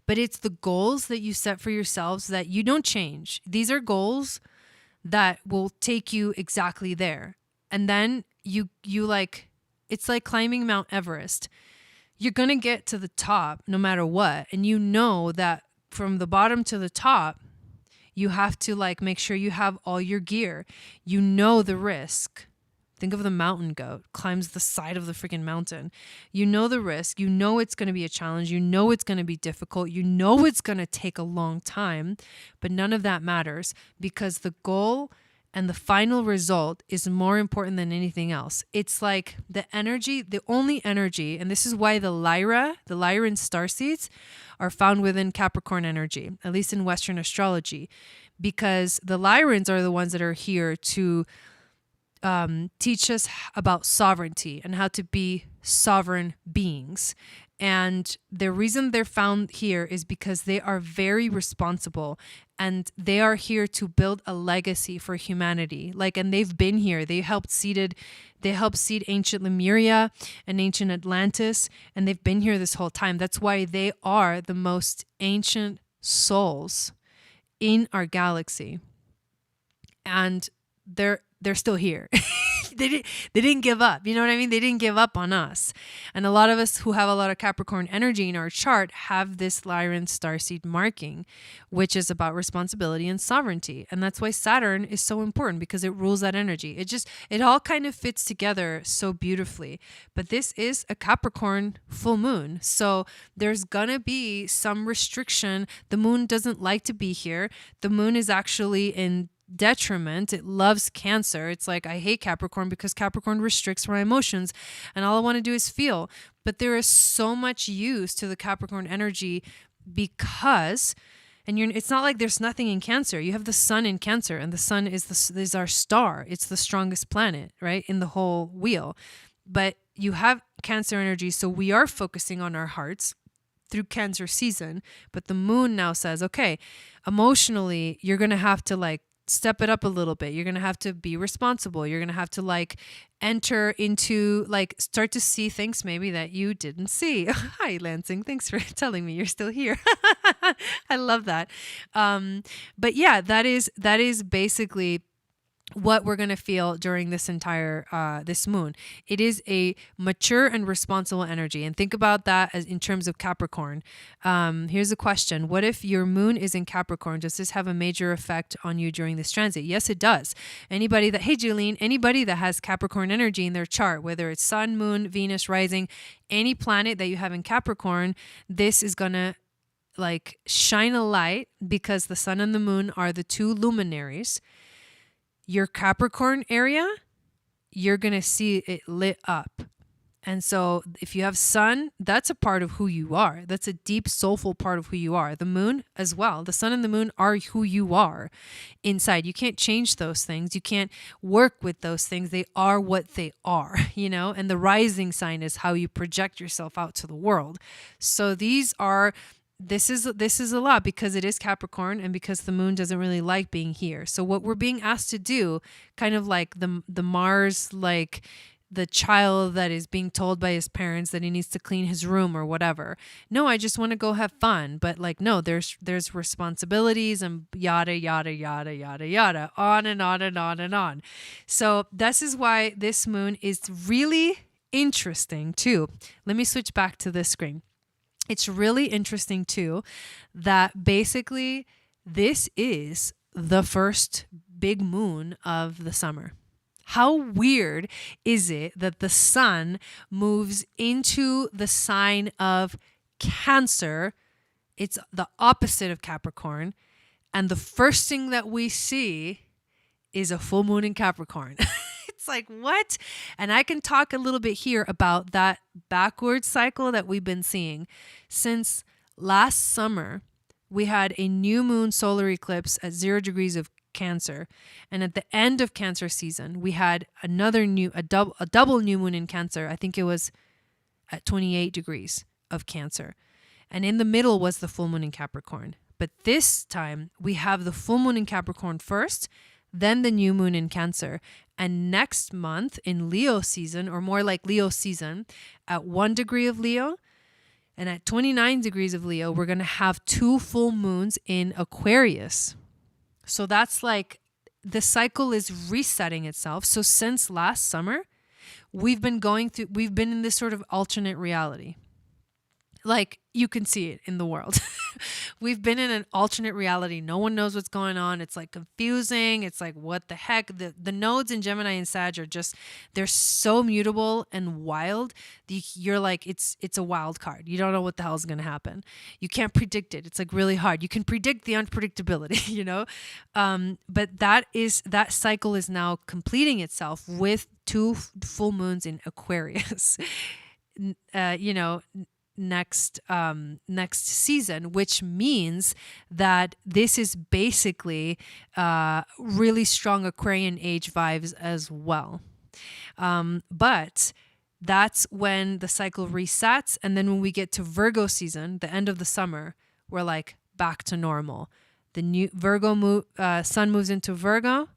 but it's the goals that you set for yourselves that you don't change. These are goals that will take you exactly there. And then you like, it's like climbing Mount Everest. You're going to get to the top no matter what. And you know that from the bottom to the top, you have to like make sure you have all your gear. You know the risk. Think of the mountain goat, climbs the side of the freaking mountain. You know the risk. You know it's going to be a challenge. You know it's going to be difficult. You know it's going to take a long time, but none of that matters, because the goal and the final result is more important than anything else. It's like the energy, the only energy, and this is why the Lyran starseeds are found within Capricorn energy, at least in Western astrology, because the Lyrans are the ones that are here to teach us about sovereignty and how to be sovereign beings. And the reason they're found here is because they are very responsible, and they are here to build a legacy for humanity. And they've been here. They helped seed ancient Lemuria and ancient Atlantis, and they've been here this whole time. That's why they are the most ancient souls in our galaxy. And they're still here. They didn't give up. You know what I mean? They didn't give up on us. And a lot of us who have a lot of Capricorn energy in our chart have this Lyran starseed marking, which is about responsibility and sovereignty. And that's why Saturn is so important, because it rules that energy. It all kind of fits together so beautifully. But this is a Capricorn full moon. So there's gonna be some restriction. The moon doesn't like to be here. The moon is actually in detriment. It loves Cancer. It's like, I hate Capricorn because Capricorn restricts my emotions and all I want to do is feel. But there is so much use to the Capricorn energy because, it's not like there's nothing in Cancer. You have the sun in Cancer, and the sun is our star. It's the strongest planet, right, in the whole wheel. But you have Cancer energy, so we are focusing on our hearts. through Cancer season. But the moon now says, okay, emotionally, you're going to have to like step it up a little bit. You're going to have to be responsible. You're going to have to like enter into like start to see things maybe that you didn't see. Hi, Lansing. Thanks for telling me you're still here. I love that. But yeah, that is basically what we're going to feel during this entire this moon. It is a mature and responsible energy, and think about that as in terms of Capricorn. Here's a question: what if your moon is in Capricorn? Does this have a major effect on you during this transit? Yes, it does. Anybody that anybody that has Capricorn energy in their chart, whether it's Sun, Moon, Venus, rising, any planet that you have in Capricorn, this is gonna like shine a light, because the Sun and the Moon are the two luminaries. Your Capricorn area, you're going to see it lit up. And so if you have Sun, that's a part of who you are. That's a deep, soulful part of who you are. The Moon as well. The Sun and the Moon are who you are inside. You can't change those things. You can't work with those things. They are what they are, you know? And the rising sign is how you project yourself out to the world. So this is a lot, because it is Capricorn and because the moon doesn't really like being here. So what we're being asked to do, kind of like the Mars, like the child that is being told by his parents that he needs to clean his room or whatever. No, I just want to go have fun. But like, no, there's responsibilities and yada, yada, yada, yada, yada, on and on and on and on. So this is why this moon is really interesting too. Let me switch back to this screen. It's really interesting too that basically this is the first big moon of the summer. How weird is it that the sun moves into the sign of Cancer? It's the opposite of Capricorn. And the first thing that we see is a full moon in Capricorn. It's like, what? And I can talk a little bit here about that backward cycle that we've been seeing. Since last summer, we had a new moon solar eclipse at 0 degrees of Cancer. And at the end of Cancer season, we had a double new moon in Cancer. I think it was at 28 degrees of Cancer. And in the middle was the full moon in Capricorn. But this time we have the full moon in Capricorn first, then the new moon in Cancer. And next month in Leo season, or more like Leo season, at 1 degree of Leo and at 29 degrees of Leo, we're going to have 2 full moons in Aquarius. So that's like the cycle is resetting itself. So since last summer, we've been in this sort of alternate reality. Like, you can see it in the world. We've been in an alternate reality. No one knows what's going on. It's like confusing. It's like, what the heck? The nodes in Gemini and Sag are just, they're so mutable and wild. You're like, it's a wild card. You don't know what the hell is going to happen. You can't predict it. It's like really hard. You can predict the unpredictability, you know? But that cycle is now completing itself with 2 full moons in Aquarius. Next season, which means that this is basically really strong Aquarian age vibes as well. But that's when the cycle resets, and then when we get to Virgo season, the end of the summer, we're like back to normal. The new sun moves into Virgo.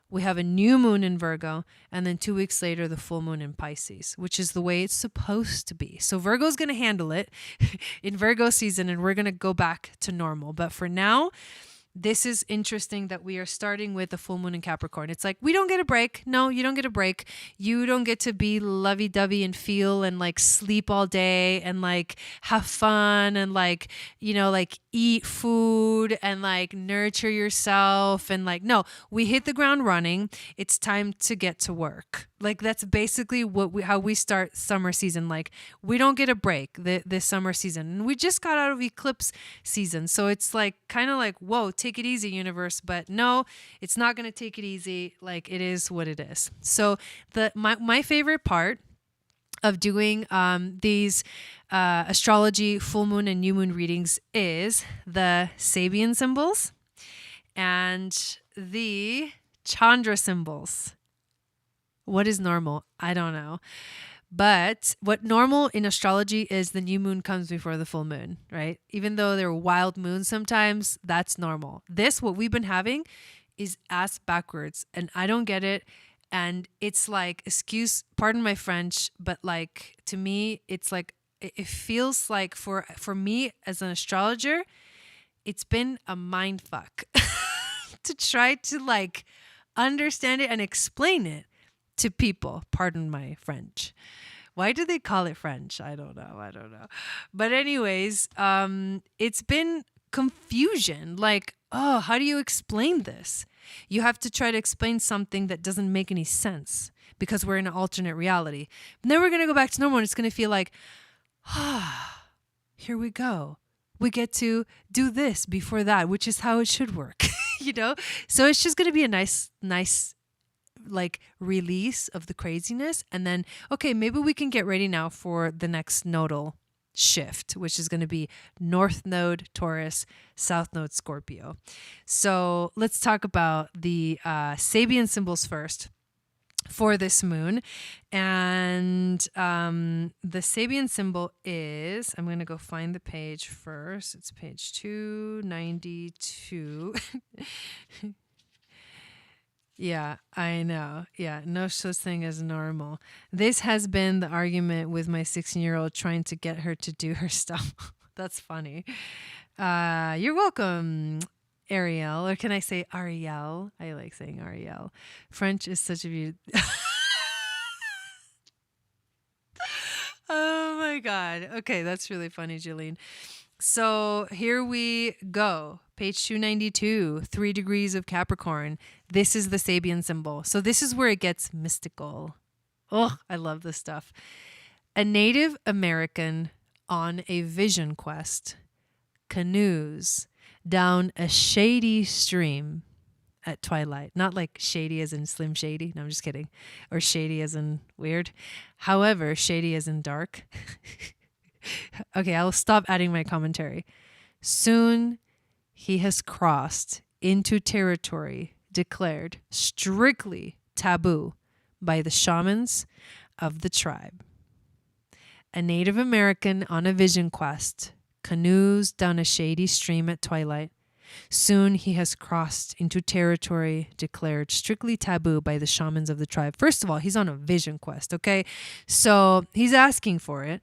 We have a new moon in Virgo, and then 2 weeks later, the full moon in Pisces, which is the way it's supposed to be. So Virgo's going to handle it in Virgo season, and we're going to go back to normal. But for now, this is interesting that we are starting with the full moon in Capricorn. It's like, we don't get a break. No, you don't get a break. You don't get to be lovey-dovey and feel and like sleep all day and like have fun and like, like eat food and like nurture yourself. And like, no, we hit the ground running. It's time to get to work. Like, that's basically how we start summer season. Like, we don't get a break this summer season. And we just got out of eclipse season. So it's like, kind of like, whoa, take it easy, universe. But no, it's not going to take it easy. Like, it is what it is. So my favorite part of doing these astrology full moon and new moon readings is the Sabian symbols and the Chandra symbols. What is normal? I don't know. But what normal in astrology is the new moon comes before the full moon, right? Even though there are wild moons sometimes, that's normal. This, what we've been having, is ass backwards, and I don't get it. And it's like, pardon my French, but like to me, it's like it feels like for me as an astrologer, it's been a mind fuck to try to like understand it and explain it to people. Pardon my French. Why do they call it French? I don't know. But anyways, it's been confusion. Like, oh, how do you explain this? You have to try to explain something that doesn't make any sense because we're in an alternate reality. And then we're going to go back to normal and it's going to feel like, here we go. We get to do this before that, which is how it should work, So it's just going to be a nice like release of the craziness. And then, okay, maybe we can get ready now for the next nodal shift, which is going to be North Node Taurus, South Node Scorpio. So let's talk about the Sabian symbols first for this moon. And the Sabian symbol is, I'm going to go find the page first. It's page 292. Yeah, I know. Yeah, no such thing as normal. This has been the argument with my 16-year-old trying to get her to do her stuff. That's funny. You're welcome, Ariel. Or can I say Ariel? I like saying Ariel. French is such a beauty. Oh my God. Okay, that's really funny, Jillian. So here we go. Page 292, 3 degrees of Capricorn. This is the Sabian symbol. So this is where it gets mystical. Oh, I love this stuff. A Native American on a vision quest canoes down a shady stream at twilight. Not like shady as in Slim Shady. No, I'm just kidding. Or shady as in weird. However, shady as in dark. Okay, I'll stop adding my commentary. Soon he has crossed into territory declared strictly taboo by the shamans of the tribe. A Native American on a vision quest canoes down a shady stream at twilight. Soon he has crossed into territory declared strictly taboo by the shamans of the tribe. First of all, he's on a vision quest, okay? So he's asking for it.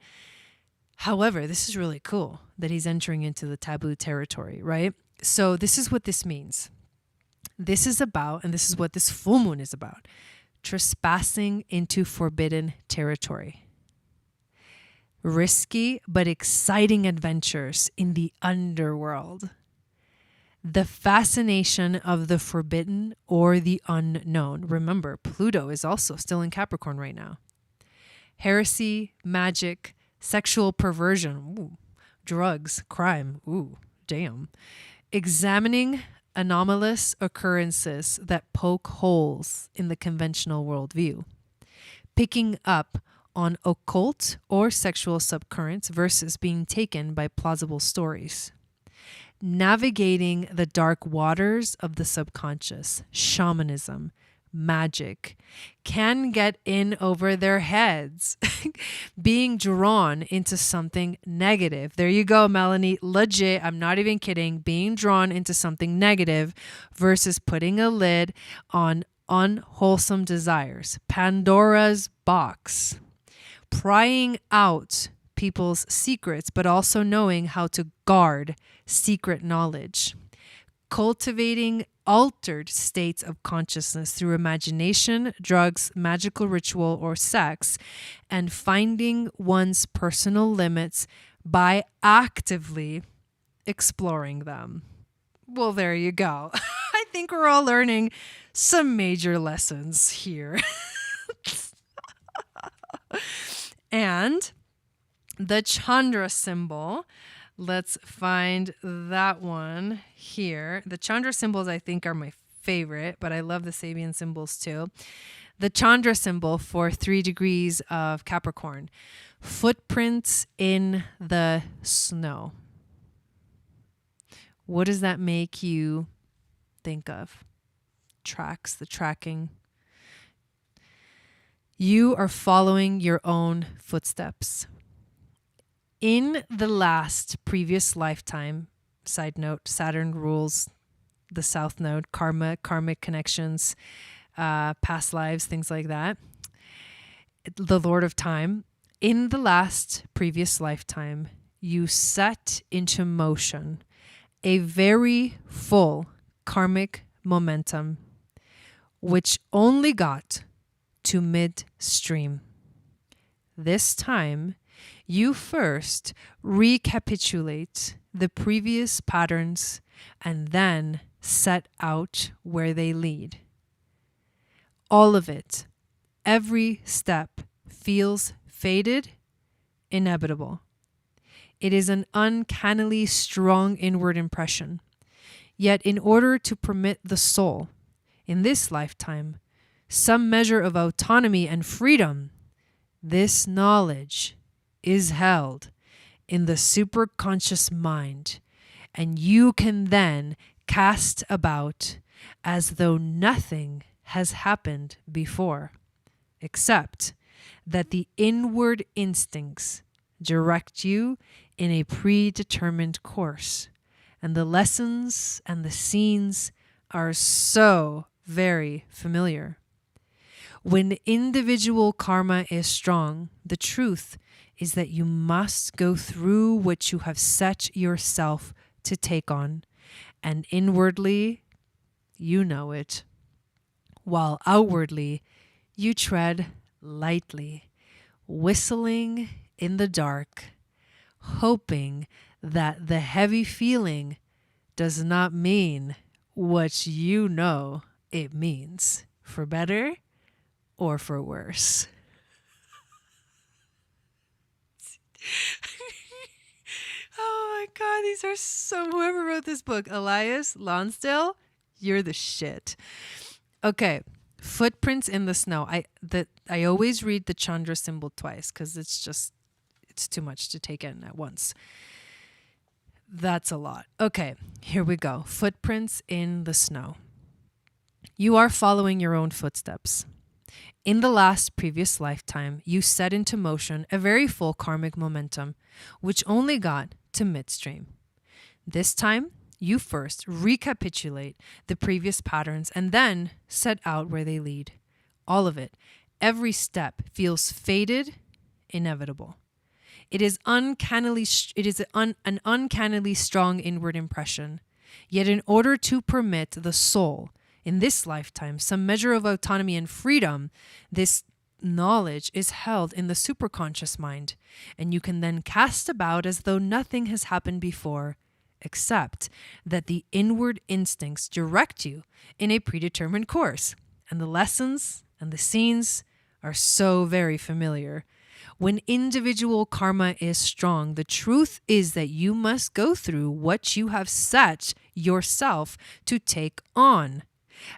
However, this is really cool that he's entering into the taboo territory, right? So this is what this means. This is about, and this is what this full moon is about, trespassing into forbidden territory. Risky but exciting adventures in the underworld. The fascination of the forbidden or the unknown. Remember, Pluto is also still in Capricorn right now. Heresy, magic, sexual perversion, ooh, drugs, crime, ooh, damn. Examining anomalous occurrences that poke holes in the conventional worldview. Picking up on occult or sexual subcurrents versus being taken by plausible stories. Navigating the dark waters of the subconscious, shamanism, magic, can get in over their heads, being drawn into something negative. There you go, Melanie. Legit, I'm not even kidding. Being drawn into something negative versus putting a lid on unwholesome desires. Pandora's box. Prying out people's secrets, but also knowing how to guard secret knowledge. Cultivating altered states of consciousness through imagination, drugs, magical ritual, or sex, and finding one's personal limits by actively exploring them. Well, there you go. I think we're all learning some major lessons here. And the Chandra symbol, let's find that one here. The Chandra symbols, I think, are my favorite, but I love the Sabian symbols too. The Chandra symbol for 3 degrees of Capricorn. Footprints in the snow. What does that make you think of? Tracks, the tracking. You are following your own footsteps. In the last previous lifetime, side note, Saturn rules the South Node, karma, karmic connections, past lives, things like that. The Lord of Time. In the last previous lifetime, you set into motion a very full karmic momentum, which only got to midstream. This time, you first recapitulate the previous patterns and then set out where they lead. All of it, every step feels fated, inevitable. It is an uncannily strong inward impression. Yet in order to permit the soul, in this lifetime, some measure of autonomy and freedom, this knowledge is held in the superconscious mind, and you can then cast about as though nothing has happened before, except that the inward instincts direct you in a predetermined course, and the lessons and the scenes are so very familiar. When individual karma is strong, the truth is that you must go through what you have set yourself to take on, and inwardly, you know it, while outwardly, you tread lightly, whistling in the dark, hoping that the heavy feeling does not mean what you know it means, for better or for worse. Oh my God, these are so, whoever wrote this book, Elias Lonsdale, you're the shit. Okay, footprints in the snow. I always read the Chandra symbol twice because it's too much to take in at once. That's a lot. Okay, here we go. Footprints in the snow. You are following your own footsteps. In the last previous lifetime, you set into motion a very full karmic momentum, which only got to midstream. This time, you first recapitulate the previous patterns and then set out where they lead. All of it, every step feels fated, inevitable. It is an uncannily strong inward impression. Yet in order to permit the soul in this lifetime some measure of autonomy and freedom, this knowledge is held in the superconscious mind, and you can then cast about as though nothing has happened before, except that the inward instincts direct you in a predetermined course, and the lessons and the scenes are so very familiar. When individual karma is strong, the truth is that you must go through what you have set yourself to take on.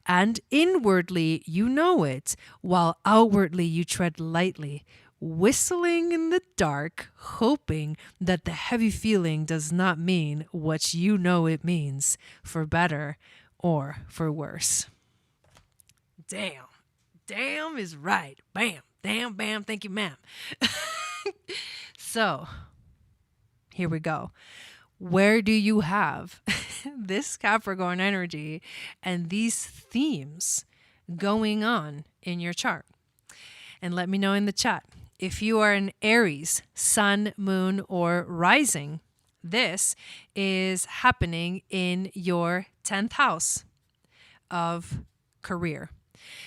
And inwardly you know it, while outwardly you tread lightly, whistling in the dark, hoping that the heavy feeling does not mean what you know it means, for better or for worse. Damn. Damn is right. Bam. Damn, bam, thank you, ma'am. So, here we go. Where do you have this Capricorn energy and these themes going on in your chart? And let me know in the chat. If you are an Aries, sun, moon, or rising, this is happening in your 10th house of career.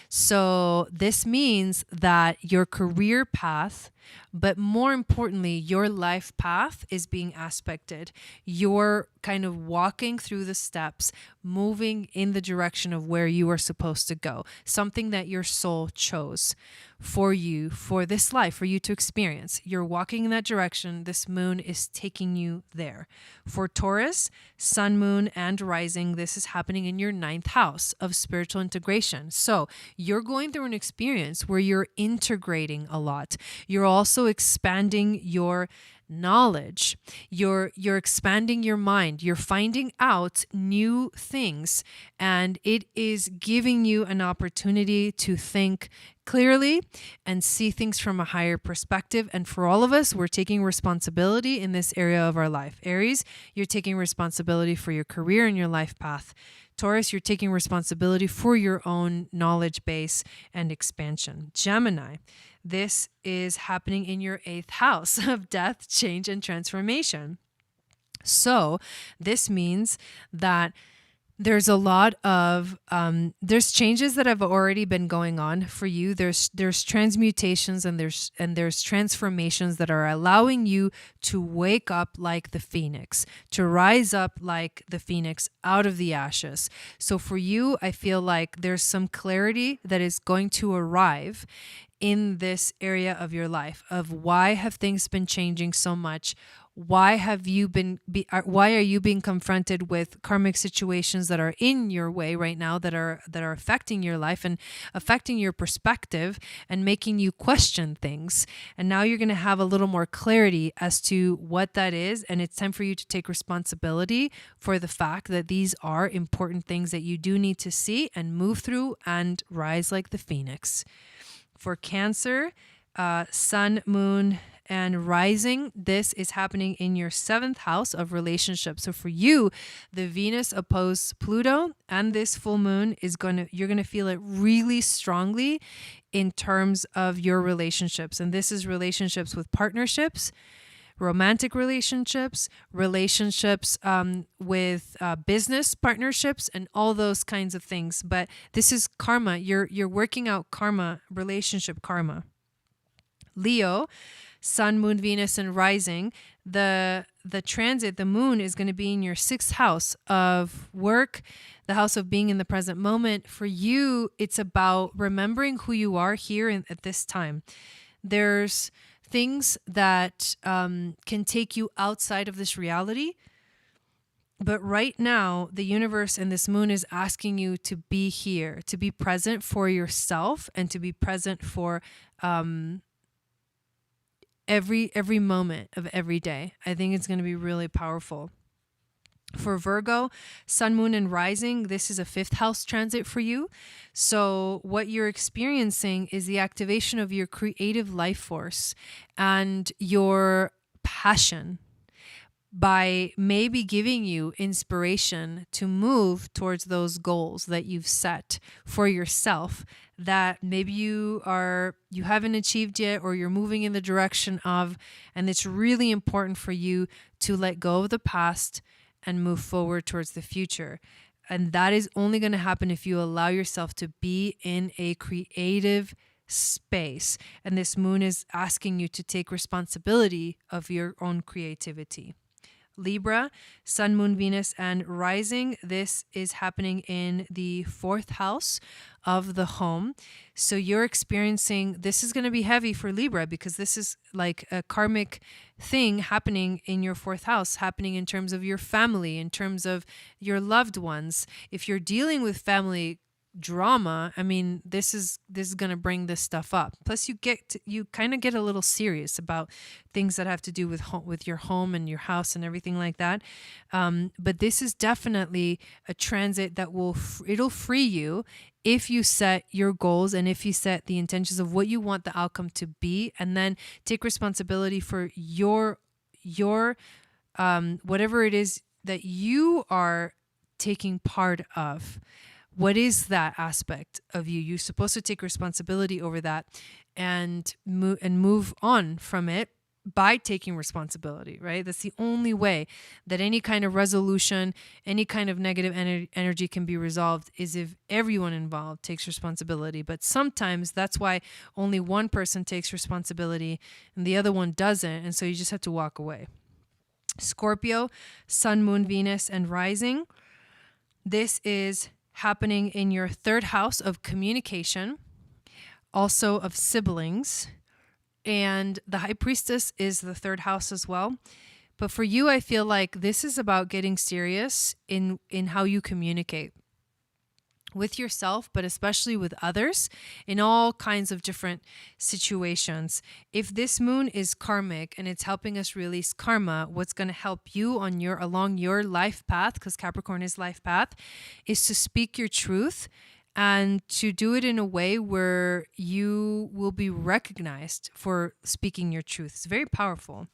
So this means that your career path, but more importantly, your life path is being aspected. You're kind of walking through the steps, moving in the direction of where you are supposed to go, something that your soul chose for you, for this life, for you to experience. You're walking in that direction. This moon is taking you there. For Taurus, sun, moon, and rising, this is happening in your 9th house of spiritual integration. So you're going through an experience where you're integrating a lot. You're also expanding your knowledge. You're expanding your mind. You're finding out new things, and it is giving you an opportunity to think clearly and see things from a higher perspective. And for all of us, we're taking responsibility in this area of our life. Aries, you're taking responsibility for your career and your life path. Taurus, you're taking responsibility for your own knowledge base and expansion. Gemini, this is happening in your 8th house of death, change, and transformation. So this means that there's a lot of there's changes that have already been going on for you. There's transmutations and there's transformations that are allowing you to wake up like the phoenix, to rise up like the phoenix out of the ashes. So for you, I feel like there's some clarity that is going to arrive in this area of your life of why have things been changing so much. Why are you being confronted with karmic situations that are in your way right now that are affecting your life and affecting your perspective and making you question things? And now you're going to have a little more clarity as to what that is, and it's time for you to take responsibility for the fact that these are important things that you do need to see and move through and rise like the phoenix. For Cancer, Sun, Moon, and rising, this is happening in your 7th house of relationships. So for you, the Venus opposed Pluto and this full moon you're going to feel it really strongly in terms of your relationships. And this is relationships with partnerships, romantic relationships, with business partnerships, and all those kinds of things. But this is karma. You're working out karma, relationship karma. Leo, Sun, Moon, Venus, and rising, the transit, the moon is going to be in your 6th house of work, the house of being in the present moment. For you, it's about remembering who you are here at this time. There's things that can take you outside of this reality. But right now, the universe and this moon is asking you to be here, to be present for yourself and to be present for every moment of every day. I think it's going to be really powerful. For Virgo, Sun, Moon, and Rising, this is a 5th house transit for you. So what you're experiencing is the activation of your creative life force and your passion by maybe giving you inspiration to move towards those goals that you've set for yourself that maybe you haven't achieved yet, or you're moving in the direction of, and it's really important for you to let go of the past and move forward towards the future. And that is only going to happen if you allow yourself to be in a creative space. And this moon is asking you to take responsibility of your own creativity. Libra, Sun, Moon, Venus, and rising. This is happening in the 4th house of the home. So you're experiencing, this is going to be heavy for Libra because this is like a karmic thing happening in your 4th house, happening in terms of your family, in terms of your loved ones. If you're dealing with family drama, I mean, this is going to bring this stuff up. Plus you kind of get a little serious about things that have to do with your home and your house and everything like that. But this is definitely a transit that it'll free you if you set your goals and if you set the intentions of what you want the outcome to be, and then take responsibility for your whatever it is that you are taking part of. What is that aspect of you? You're supposed to take responsibility over that and move on from it by taking responsibility, right? That's the only way that any kind of resolution, any kind of negative energy can be resolved, is if everyone involved takes responsibility. But sometimes that's why only one person takes responsibility and the other one doesn't. And so you just have to walk away. Scorpio, Sun, Moon, Venus, and rising. This is happening in your 3rd house of communication, also of siblings, and the High Priestess is the 3rd house as well. But for you, I feel like this is about getting serious in how you communicate. with yourself, but especially with others in all kinds of different situations. If this moon is karmic and it's helping us release karma, what's going to help you on along your life path, because Capricorn is life path, is to speak your truth and to do it in a way where you will be recognized for speaking your truth. It's very powerful.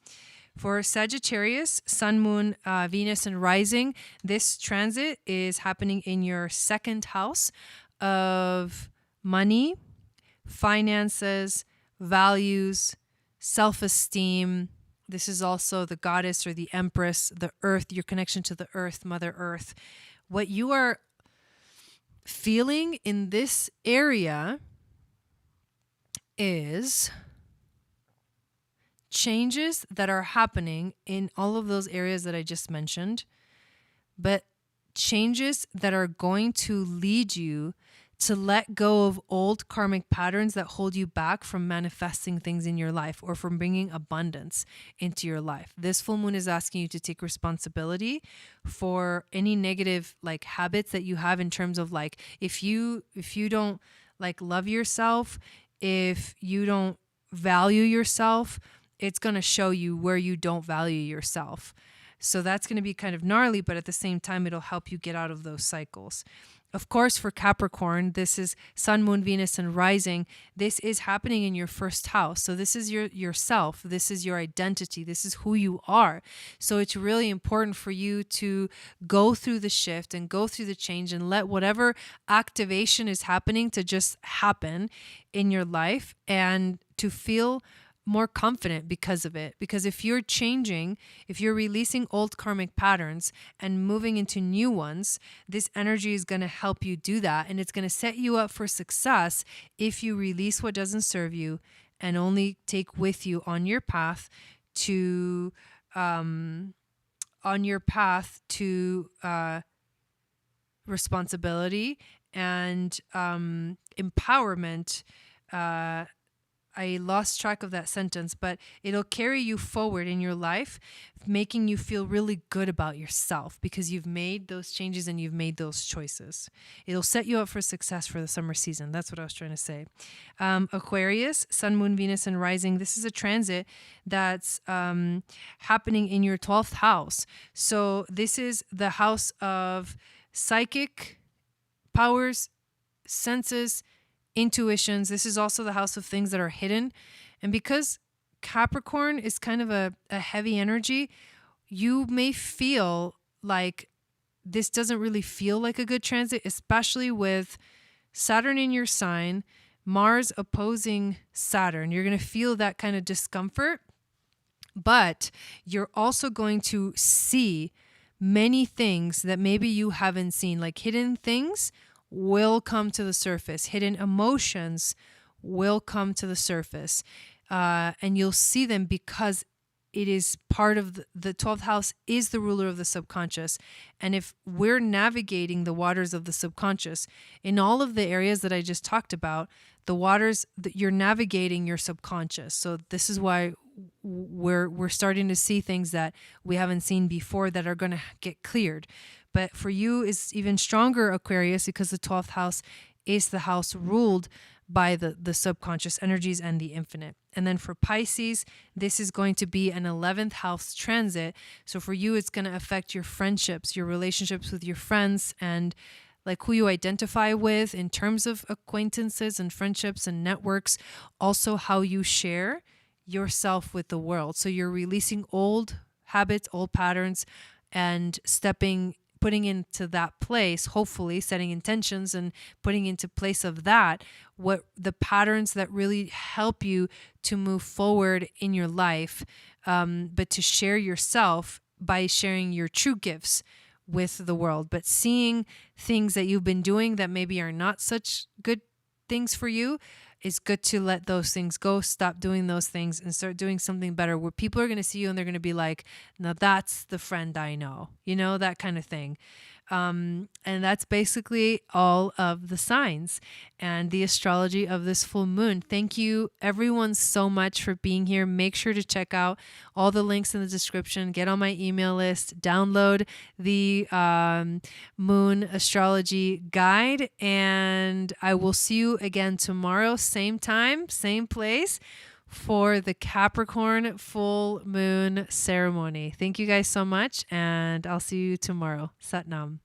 For Sagittarius, Sun, Moon, Venus, and Rising, this transit is happening in your second house of money, finances, values, self-esteem. This is also the goddess or the empress, the earth, your connection to the earth, Mother Earth. What you are feeling in this area is changes that are happening in all of those areas that I just mentioned, but changes that are going to lead you to let go of old karmic patterns that hold you back from manifesting things in your life or from bringing abundance into your life. This full moon is asking you to take responsibility for any negative like habits that you have in terms of like, if you don't like love yourself, if you don't value yourself, it's going to show you where you don't value yourself. So that's going to be kind of gnarly, but at the same time, it'll help you get out of those cycles. Of course, for Capricorn, this is Sun, Moon, Venus, and Rising. This is happening in your first house. So this is yourself. This is your identity. This is who you are. So it's really important for you to go through the shift and go through the change and let whatever activation is happening to just happen in your life and to feel more confident because of it. Because if you're changing, if you're releasing old karmic patterns and moving into new ones, this energy is going to help you do that. And it's going to set you up for success if you release what doesn't serve you and only take with you on your path to responsibility and empowerment. I lost track of that sentence, but it'll carry you forward in your life, making you feel really good about yourself because you've made those changes and you've made those choices. It'll set you up for success for the summer season. That's what I was trying to say. Aquarius, Sun, Moon, Venus, and Rising. This is a transit that's happening in your 12th house. So this is the house of psychic powers, senses, intuitions. This is also the house of things that are hidden. And because Capricorn is kind of a heavy energy, you may feel like this doesn't really feel like a good transit, especially with Saturn in your sign, Mars opposing Saturn. You're going to feel that kind of discomfort, but you're also going to see many things that maybe you haven't seen, like hidden things will come to the surface. Hidden emotions will come to the surface. And you'll see them because it is part of the 12th house is the ruler of the subconscious. And if we're navigating the waters of the subconscious in all of the areas that I just talked about, the waters that you're navigating your subconscious. So this is why we're starting to see things that we haven't seen before that are going to get cleared. But for you is even stronger, Aquarius, because the 12th house is the house ruled by the subconscious energies and the infinite. And then for Pisces, this is going to be an 11th house transit. So for you, it's going to affect your friendships, your relationships with your friends, and like who you identify with in terms of acquaintances and friendships and networks. Also how you share yourself with the world. So you're releasing old habits, old patterns, and putting into that place, hopefully setting intentions and putting into place of that, what the patterns that really help you to move forward in your life, but to share yourself by sharing your true gifts with the world, but seeing things that you've been doing that maybe are not such good things for you. It's good to let those things go, stop doing those things and start doing something better where people are going to see you and they're going to be like, now that's the friend I know, that kind of thing. And that's basically all of the signs and the astrology of this full moon. Thank you everyone so much for being here. Make sure to check out all the links in the description, get on my email list, download the moon astrology guide, and I will see you again tomorrow, same time, same place, for the Capricorn full moon ceremony. Thank you guys so much, and I'll see you tomorrow. Sat Nam.